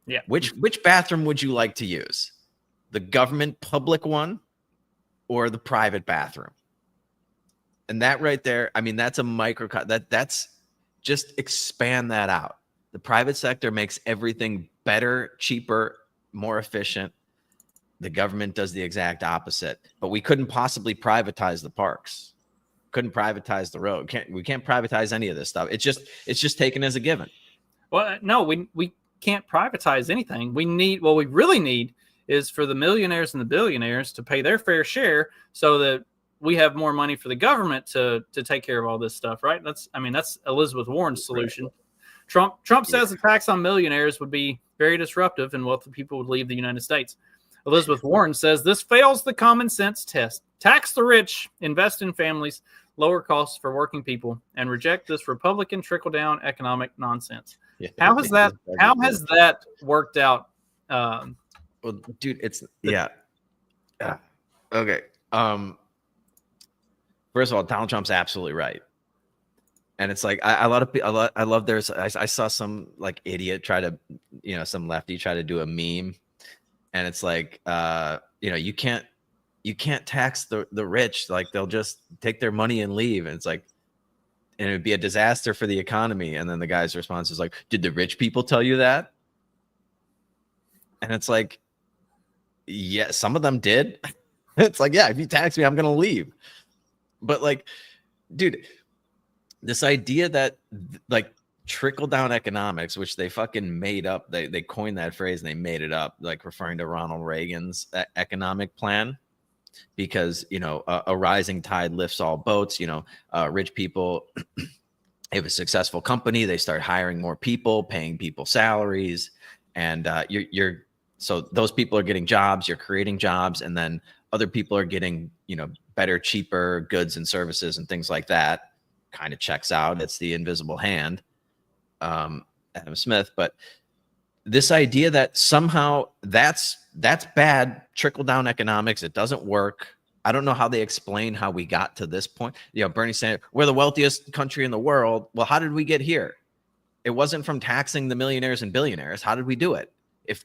Yeah. Which bathroom would you like to use? The government public one or the private bathroom? And that right there, I mean, that's a that's just expand that out. The private sector makes everything better, cheaper, more efficient. The government does the exact opposite. But we couldn't possibly privatize the parks. Couldn't privatize the road. We can't privatize any of this stuff. It's just taken as a given. Well, no, we can't privatize anything. We really need is for the millionaires and the billionaires to pay their fair share, so that we have more money for the government to take care of all this stuff, right? That's Elizabeth Warren's solution. Trump says the tax on millionaires would be very disruptive and wealthy people would leave the United States. Elizabeth Warren says this fails the common sense test. Tax the rich, invest in families, lower costs for working people, and reject this Republican trickle-down economic nonsense. Yeah. How has that worked out? Well, dude, it's okay. First of all, Donald Trump's absolutely right. And it's like I saw some like idiot try to, some lefty try to do a meme, and it's like you can't tax the rich, like they'll just take their money and leave, and it's like, and it would be a disaster for the economy. And then the guy's response is like, did the rich people tell you that? And it's like, yeah, some of them did. It's like, yeah, if you tax me, I'm gonna leave. But like, dude, this idea that like trickle down economics, which they fucking made up, they coined that phrase and they made it up, like referring to Ronald Reagan's economic plan, because a rising tide lifts all boats. Rich people have a successful company, they start hiring more people, paying people salaries, and so those people are getting jobs, you're creating jobs, and then other people are getting better, cheaper goods and services and things like that. Kind of checks out. It's the invisible hand, Adam Smith. But this idea that somehow that's bad, trickle down economics, it doesn't work. I don't know how they explain how we got to this point. Bernie Sanders, we're the wealthiest country in the world. Well, how did we get here? It wasn't from taxing the millionaires and billionaires. How did we do it? If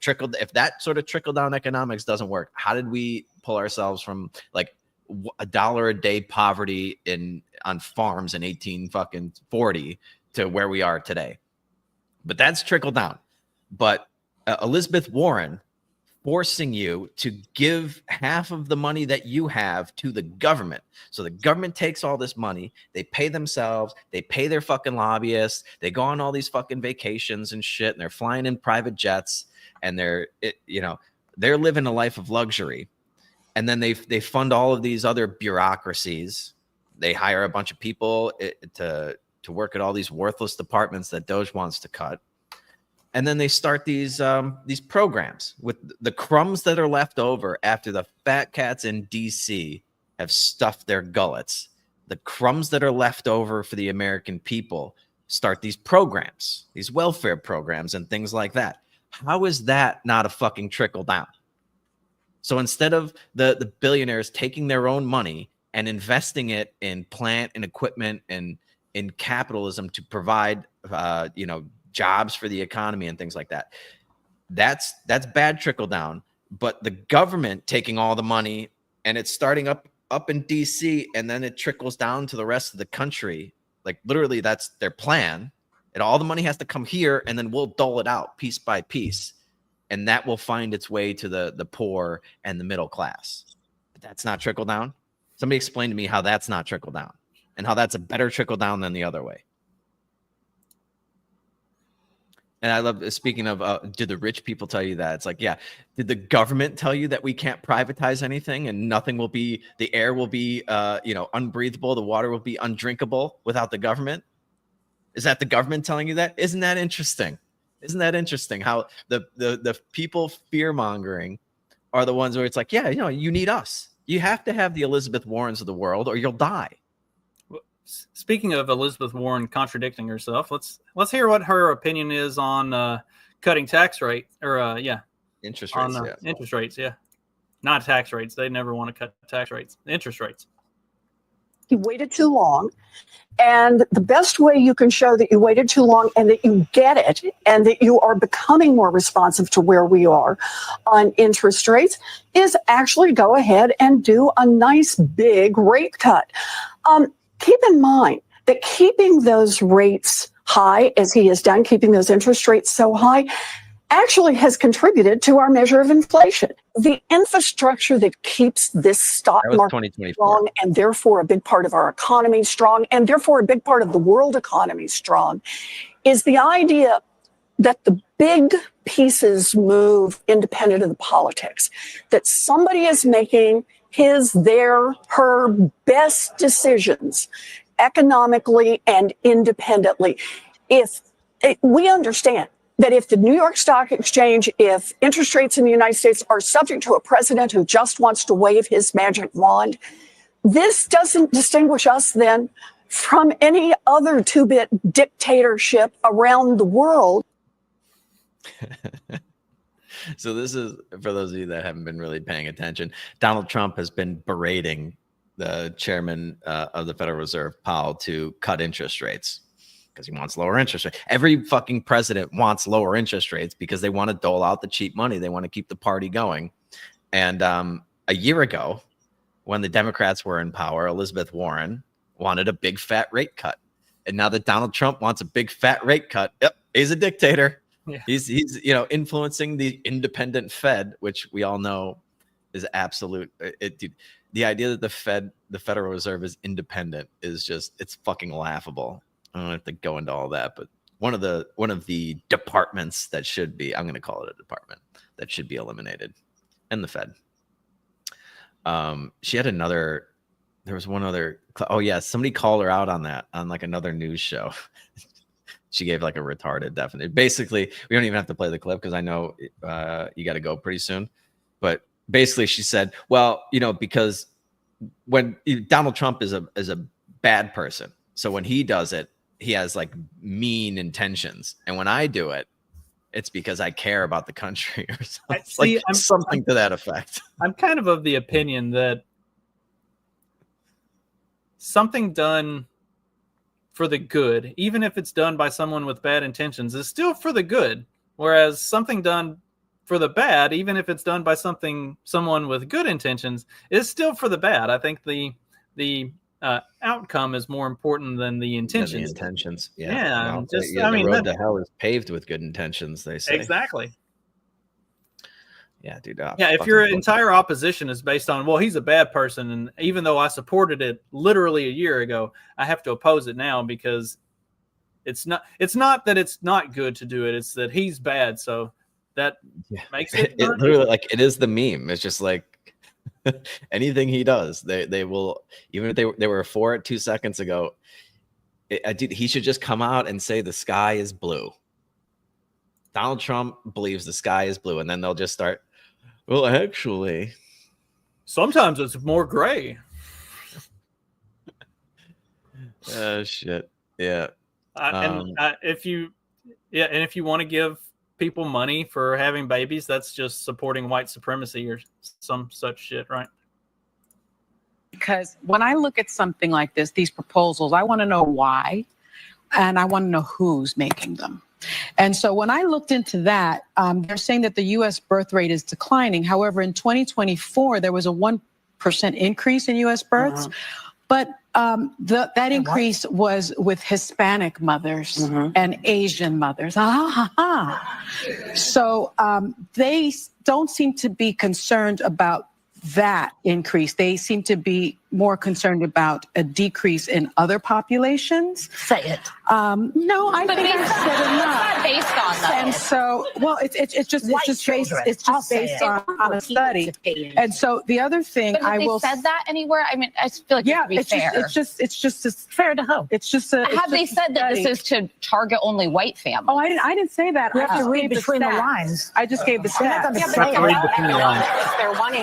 that sort of trickle down economics doesn't work, how did we pull ourselves from like $1 a day poverty on farms in 1840 to where we are today? But that's trickle down. But Elizabeth Warren forcing you to give half of the money that you have to the government. So the government takes all this money, they pay themselves, they pay their fucking lobbyists, they go on all these fucking vacations and shit, and they're flying in private jets, and they're living a life of luxury. And then they fund all of these other bureaucracies. They hire a bunch of people to work at all these worthless departments that Doge wants to cut. And then they start these programs with the crumbs that are left over after the fat cats in DC have stuffed their gullets. The crumbs that are left over for the American people start these programs, these welfare programs and things like that. How is that not a fucking trickle down? So instead of the billionaires taking their own money and investing it in plant and equipment and in capitalism to provide jobs for the economy and things like that. That's bad trickle down. But the government taking all the money and it's starting up in DC, and then it trickles down to the rest of the country. Like literally, that's their plan. And all the money has to come here, and then we'll dole it out piece by piece, and that will find its way to the poor and the middle class. But that's not trickle down. Somebody explain to me how that's not trickle down, and how that's a better trickle down than the other way. And I love, speaking of, did the rich people tell you that? It's like, yeah. Did the government tell you that we can't privatize anything and nothing will be, the air will be, unbreathable, the water will be undrinkable without the government? Is that the government telling you that? Isn't that interesting? Isn't that interesting how the people fear-mongering are the ones where it's like, yeah, you need us. You have to have the Elizabeth Warrens of the world or you'll die. Speaking of Elizabeth Warren contradicting herself, let's hear what her opinion is on cutting tax rate interest rates. Interest rates, not tax rates. They never want to cut tax rates. Interest rates. You waited too long, and the best way you can show that you waited too long and that you get it and that you are becoming more responsive to where we are on interest rates is actually go ahead and do a nice big rate cut. Keep in mind that keeping those rates high, as he has done, keeping those interest rates so high, actually has contributed to our measure of inflation. The infrastructure that keeps this stock market strong and therefore a big part of our economy strong and therefore a big part of the world economy strong is the idea that the big pieces move independent of the politics, that somebody is making her best decisions economically and independently. We understand that if the New York Stock Exchange, if interest rates in the United States are subject to a president who just wants to wave his magic wand, this doesn't distinguish us then from any other two-bit dictatorship around the world. So this is, for those of you that haven't been really paying attention, Donald Trump has been berating the chairman of the Federal Reserve, Powell, to cut interest rates because he wants lower interest rates. Every fucking president wants lower interest rates because they want to dole out the cheap money. They want to keep the party going. And a year ago, when the Democrats were in power, Elizabeth Warren wanted a big fat rate cut. And now that Donald Trump wants a big fat rate cut, yep, he's a dictator. Yeah. He's influencing the independent Fed, which we all know is absolute. The idea that the Federal Reserve is independent is just, it's fucking laughable. I don't have to go into all that, but one of the departments that should be, I'm going to call it a department that should be eliminated, and the Fed. She had there was one other. Oh yeah, somebody called her out on that on like another news show. She gave like a retarded definition. Basically, we don't even have to play the clip because I know you got to go pretty soon. But basically, she said, "Well, because when Donald Trump is a bad person, so when he does it, he has like mean intentions, and when I do it, it's because I care about the country or something, something to that effect." I'm kind of the opinion that something done for the good, even if it's done by someone with bad intentions, is still for the good. Whereas something done for the bad, even if it's done by someone with good intentions, is still for the bad. I think the outcome is more important than the intentions. Yeah, the intentions, yeah. The road to hell is paved with good intentions, they say. Exactly. Yeah, dude. If your entire opposition is based on, well, he's a bad person, and even though I supported it literally a year ago, I have to oppose it now because it's not that it's not good to do it, it's that he's bad. So that makes it literally like it is the meme. It's just like anything he does, they will, even if they were for it 2 seconds ago, dude, he should just come out and say the sky is blue. Donald Trump believes the sky is blue, and then they'll just start, well, actually, sometimes it's more gray. Oh shit. Yeah. And if you want to give people money for having babies, that's just supporting white supremacy or some such shit, right? Because when I look at something like this, these proposals, I want to know why. and I want to know who's making them. And so when I looked into that, they're saying that the U.S. birth rate is declining. However, in 2024, there was a 1% increase in U.S. births, but that increase was with Hispanic mothers and Asian mothers. So they don't seem to be concerned about that increase. They seem to be more concerned about a decrease in other populations. Say it. No, I But think I it's said enough. not based on that. And so, well, it's just based on a study. And so the other thing But I have will they said that anywhere? I mean, I feel like yeah, it should be fair. it's just fair to who? It's just a. Have they said that this is to target only white families? Oh, I didn't say that. You I have to just read gave the between the stats. lines. I just gave the I'm not stats. gonna say to read between the lines.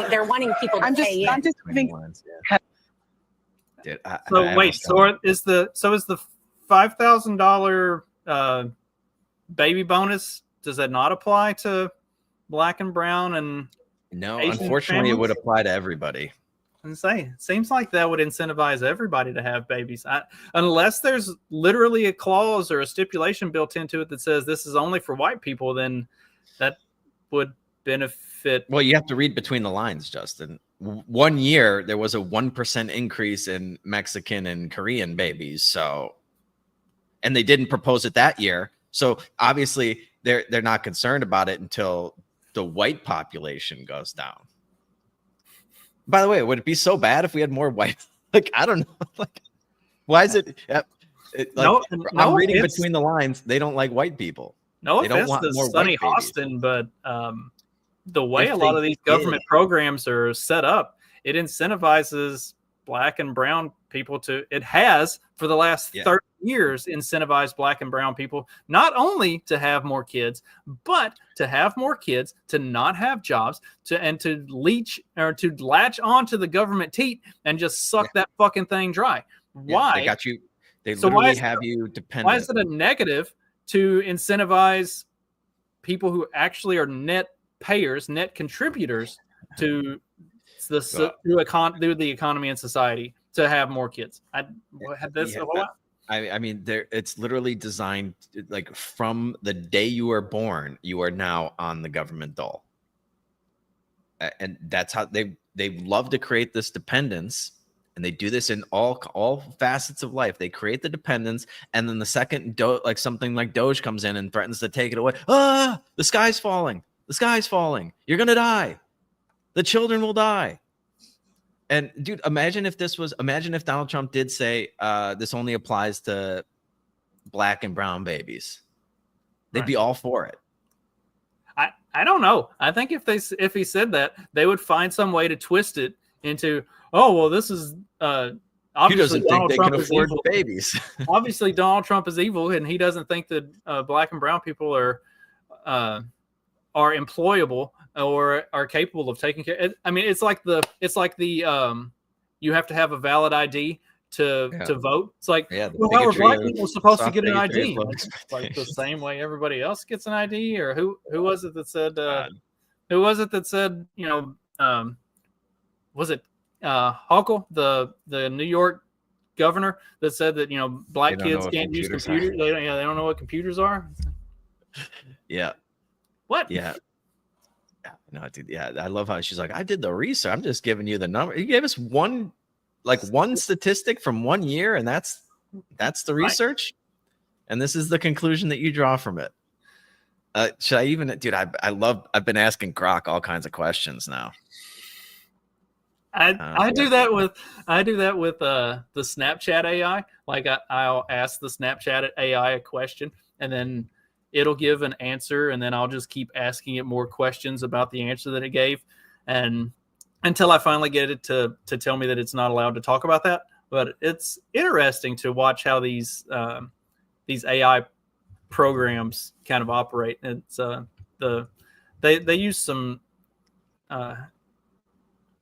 They're wanting people to pay in. I'm just giving. Dude, So wait, is the $5,000 baby bonus, does that not apply to black and brown and No, Asian unfortunately, it families? would apply to everybody. And say it seems like that would incentivize everybody to have babies, unless there's literally a clause or a stipulation built into it that says this is only for white people. Then that would benefit. Well, you have to read between the lines, Justin. 1 year there was a 1% increase in Mexican and Korean babies. So, and they didn't propose it that year. So obviously they're not concerned about it until the white population goes down. By the way, would it be so bad if we had more white? Like, I don't know. Like, why is it? I'm reading between the lines. They don't like white people. No They don't offense want to more Sonny white babies. Austin, but the way If a lot they of these did. government programs are set up, it incentivizes black and brown people to. It has for the last 30 years incentivized black and brown people not only to have more kids, but to have more kids, to not have jobs, and to leech or to latch onto the government teat and just suck that fucking thing dry. Why? They got you. They So literally why is have it- you dependent. Why is it a negative to incentivize people who actually are net payers, net contributors to the economy and society to have more kids? I had this. I mean, it's literally designed like from the day you were born, you are now on the government dole, and that's how they love to create this dependence. And they do this in all facets of life. They create the dependence, and then the second like something like Doge comes in and threatens to take it away. The sky's falling. The sky's falling. You're gonna die. The children will die. And dude, imagine if Donald Trump did say this only applies to black and brown babies. They'd be all for it. I don't know. I think if he said that, they would find some way to twist it into, oh well, this is obviously He doesn't think Donald they Trump can is afford evil. babies. Obviously, Donald Trump is evil, and he doesn't think that black and brown people are employable or are capable of taking care. I mean, it's like the you have to have a valid ID to vote. It's like, well, how are black people supposed to get an ID? It's like the same way everybody else gets an ID. Or who was it that said? Who was it that said? Was it Hochul, the New York governor, that said that black kids can't use computers? They don't know what computers are. Yeah. What? Yeah. No, dude. Yeah, I love how she's like, I did the research. I'm just giving you the number. You gave us one statistic from 1 year, and that's the research. And this is the conclusion that you draw from it. Should I even, dude? I've been asking Grok all kinds of questions now. I do that with the Snapchat AI. Like I'll ask the Snapchat AI a question, and then it'll give an answer, and then I'll just keep asking it more questions about the answer that it gave, and until I finally get it to tell me that it's not allowed to talk about that. But it's interesting to watch how these AI programs kind of operate. It's they use some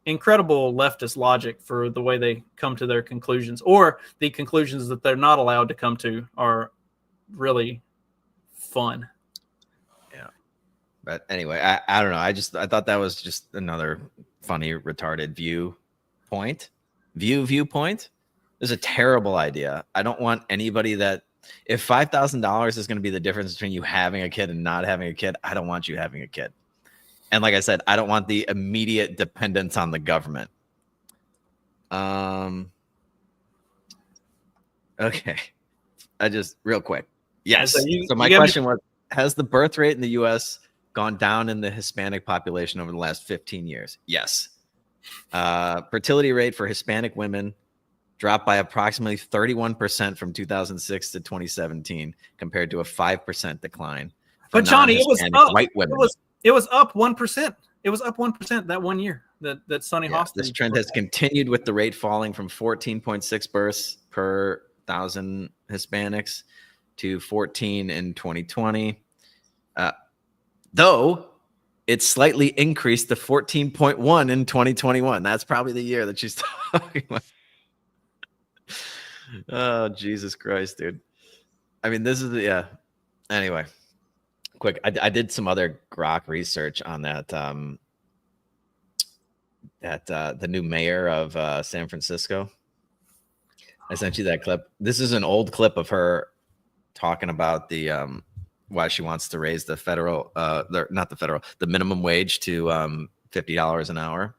incredible leftist logic for the way they come to their conclusions, or the conclusions that they're not allowed to come to are really fun. Yeah. But anyway, I don't know. I thought that was just another funny, retarded viewpoint. It's a terrible idea. I don't want anybody that If $5,000 is going to be the difference between you having a kid and not having a kid, I don't want you having a kid. And like I said, I don't want the immediate dependence on the government. Okay. Real quick. Yes. So my question was, has the birth rate in the U.S. gone down in the Hispanic population over the last 15 years? Yes. Fertility rate for Hispanic women dropped by approximately 31% from 2006 to 2017, compared to a 5% decline. But Johnny, it was up. White women. It was up 1%. It was up 1% that one year that Sonny Hostin. This trend has continued, with the rate falling from 14.6 births per 1,000 Hispanics to 14 in 2020. Though it slightly increased to 14.1 in 2021. That's probably the year that she's talking about. Oh, Jesus Christ, dude. I mean, this is anyway, quick. I did some other Grok research on that. The new mayor of San Francisco. I sent you that clip. This is an old clip of her talking about the why she wants to raise the federal, the minimum wage to $50 an hour.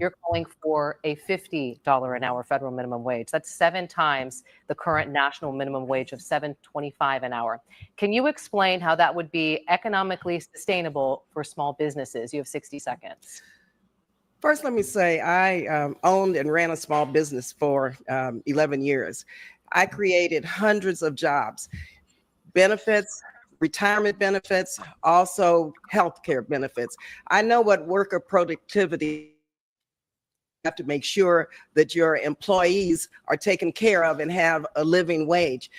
You're calling for a $50 an hour federal minimum wage. That's 7 times the current national minimum wage of $7.25 an hour. Can you explain how that would be economically sustainable for small businesses? You have 60 seconds. First, let me say I owned and ran a small business for 11 years. I created hundreds of jobs, benefits, retirement benefits, also healthcare benefits. I know what worker productivity have to make sure that your employees are taken care of and have a living wage.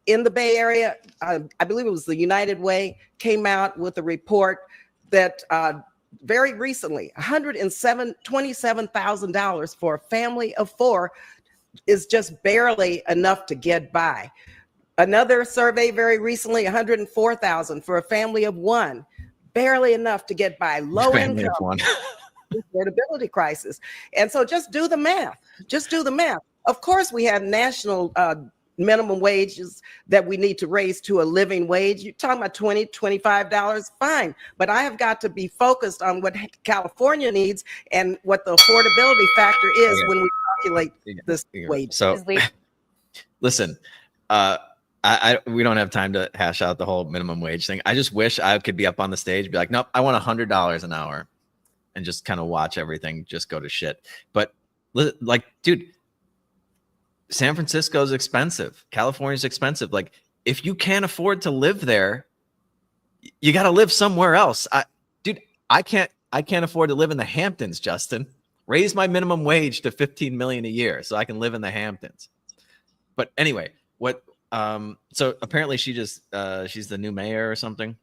In the Bay Area, I believe it was the United Way, came out with a report that very recently, $127,000 for a family of 4 is just barely enough to get by. Another survey very recently, $104,000 for a family of 1, barely enough to get by. Low income. Affordability crisis. And so just do the math. Just do the math. Of course, we have national minimum wages that we need to raise to a living wage. You're talking about $20, $25, fine. But I have got to be focused on what California needs and what the affordability factor is when we calculate this wage. So listen, we don't have time to hash out the whole minimum wage thing. I just wish I could be up on the stage and be like, nope, I want $100 an hour, and just kind of watch everything just go to shit. But like, dude, San Francisco is expensive. California's expensive. Like, if you can't afford to live there, you got to live somewhere else. I can't afford to live in the Hamptons, Justin. Raise my minimum wage to $15 million a year so I can live in the Hamptons. But anyway, so apparently she's the new mayor or something.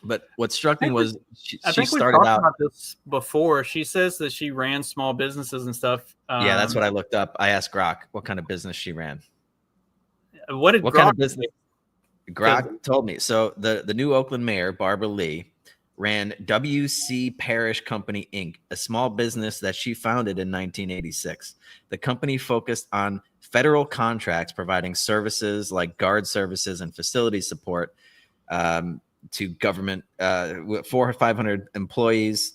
But what struck me was she started out about this before. She says that she ran small businesses and stuff. Yeah, that's what I looked up. I asked Grok what kind of business she ran. What kind of business? Grok told me. So the new Oakland mayor, Barbara Lee, ran W.C. Parish Company, Inc., a small business that she founded in 1986. The company focused on federal contracts providing services like guard services and facility support to government, 400 or 500 employees,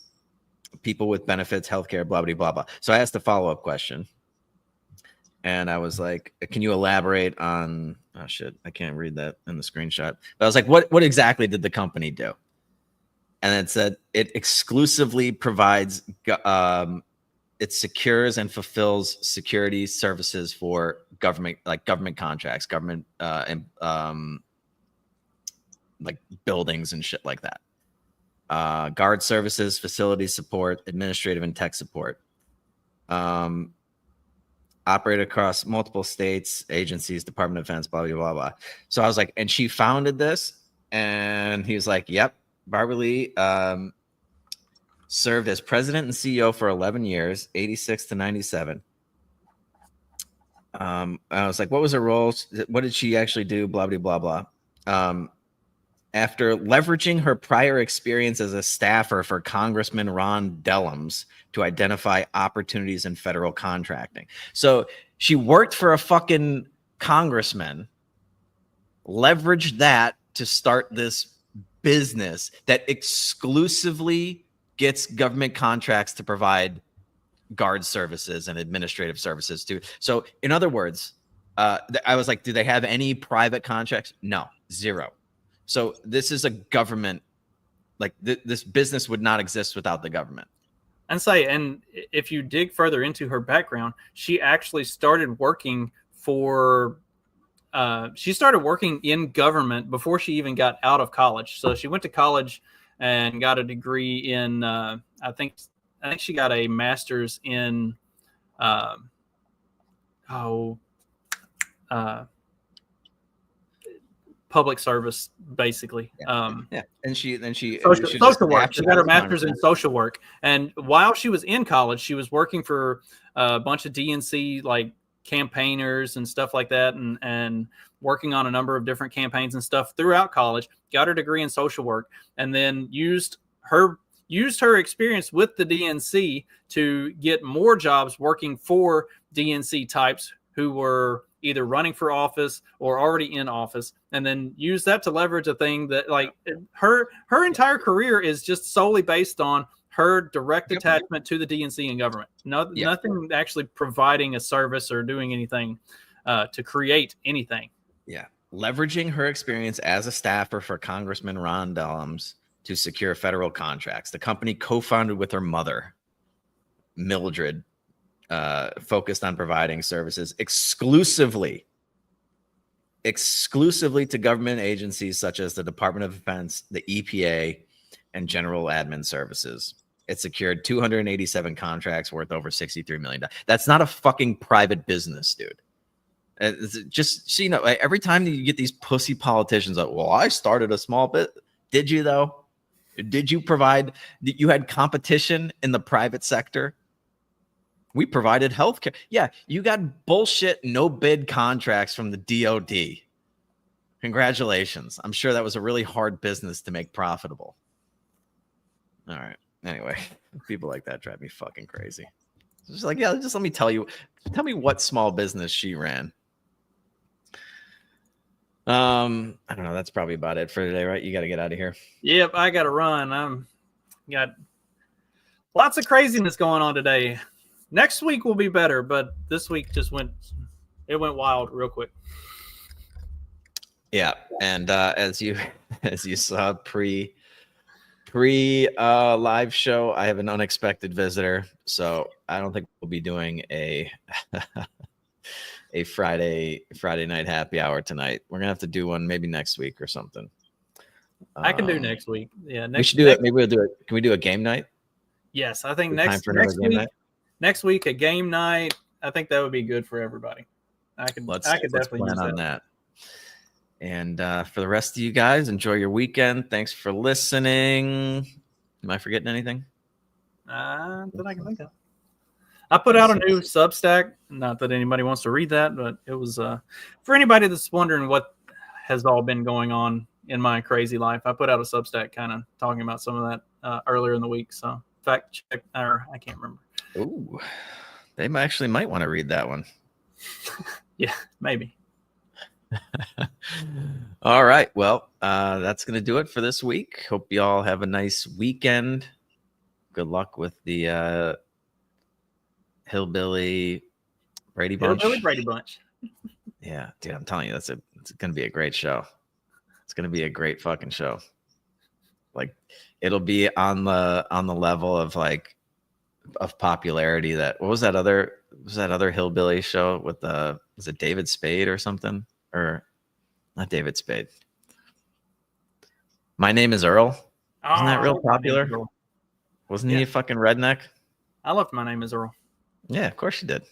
people with benefits, healthcare, blah, blah, blah, blah. So I asked a follow-up question. And I was like, can you elaborate on, oh shit, I can't read that in the screenshot. But I was like, what exactly did the company do? And it said it exclusively provides, it secures and fulfills security services for government, like government contracts, government, like buildings and shit like that. Guard services, facility support, administrative and tech support. Operate across multiple states, agencies, Department of Defense, blah, blah, blah, blah. So I was like, and she founded this? And he was like, yep. Barbara Lee served as president and CEO for 11 years, 86 to 97. I was like, what was her role? What did she actually do? Blah, blah, blah, blah. After leveraging her prior experience as a staffer for Congressman Ron Dellums to identify opportunities in federal contracting. So she worked for a fucking congressman leveraged that to start this business that exclusively gets government contracts to provide guard services and administrative services too. So in other words, I was like, do they have any private contracts? No, zero. So this is a government, like this business would not exist without the government. And if you dig further into her background, she actually started working in government before she even got out of college. So she went to college and got a degree in, I think she got a master's in, public service, basically. And she social work. She got her master's in social work, and while she was in college, she was working for a bunch of DNC like campaigners and stuff like that, and working on a number of different campaigns and stuff throughout college. Got her degree in social work, and then used her experience with the DNC to get more jobs working for DNC types who were either running for office or already in office, and then use that to leverage a thing that, like, her entire career is just solely based on her direct attachment to the DNC and government. Nothing actually providing a service or doing anything to create anything. Yeah. Leveraging her experience as a staffer for Congressman Ron Dellums to secure federal contracts. The company co-founded with her mother, Mildred, focused on providing services exclusively to government agencies such as the Department of Defense, the EPA, and General Admin Services. It secured 287 contracts worth over $63 million. That's not a fucking private business, dude. It's just, so you know, every time you get these pussy politicians like, well, I started a small bit. Did you, though? Did you provide, you had competition in the private sector? We provided healthcare. Yeah, you got bullshit no bid contracts from the DOD. Congratulations. I'm sure that was a really hard business to make profitable. All right. Anyway, people like that drive me fucking crazy. It's just like, yeah, just let me tell me what small business she ran. I don't know. That's probably about it for today, right? You got to get out of here. Yep, I got to run. Got lots of craziness going on today. Next week will be better, but this week went wild real quick. Yeah, and as you saw pre live show, I have an unexpected visitor, so I don't think we'll be doing a Friday night happy hour tonight. We're gonna have to do one maybe next week or something. I can do next week. Yeah, we should do it. Maybe we'll do it. Can we do a game night? Yes, I think next week. Next week, a game night. I think that would be good for everybody. I could definitely plan use on that. And for the rest of you guys, enjoy your weekend. Thanks for listening. Am I forgetting anything? That I can think of. I put out a new Substack. Not that anybody wants to read that, but it was for anybody that's wondering what has all been going on in my crazy life. I put out a Substack kind of talking about some of that earlier in the week. So fact check, or I can't remember. Ooh, they might want to read that one. Yeah, maybe. All right. Well, that's going to do it for this week. Hope you all have a nice weekend. Good luck with the Hillbilly Brady Bunch. Hillbilly Brady Bunch. Yeah, dude, I'm telling you, it's going to be a great show. It's going to be a great fucking show. Like, it'll be on the level of of popularity that was that other hillbilly show with was it David Spade or something, or not David Spade? My Name is Earl. Isn't that real popular? Wasn't he a fucking redneck? I loved My Name is Earl. Yeah, of course you did.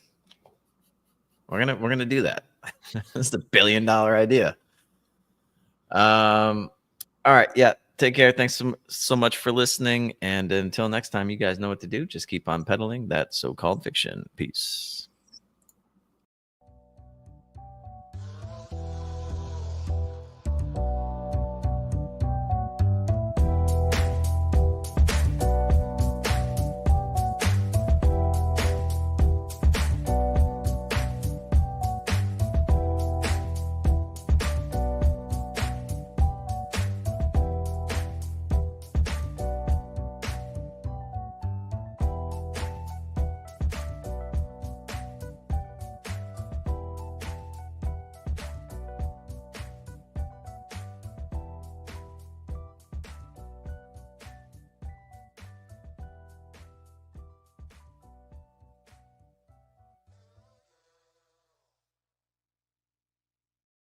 We're gonna do that. That's the $1 billion idea. All right, yeah. Take care. Thanks so much for listening. And until next time, you guys know what to do. Just keep on peddling that so-called fiction. Peace.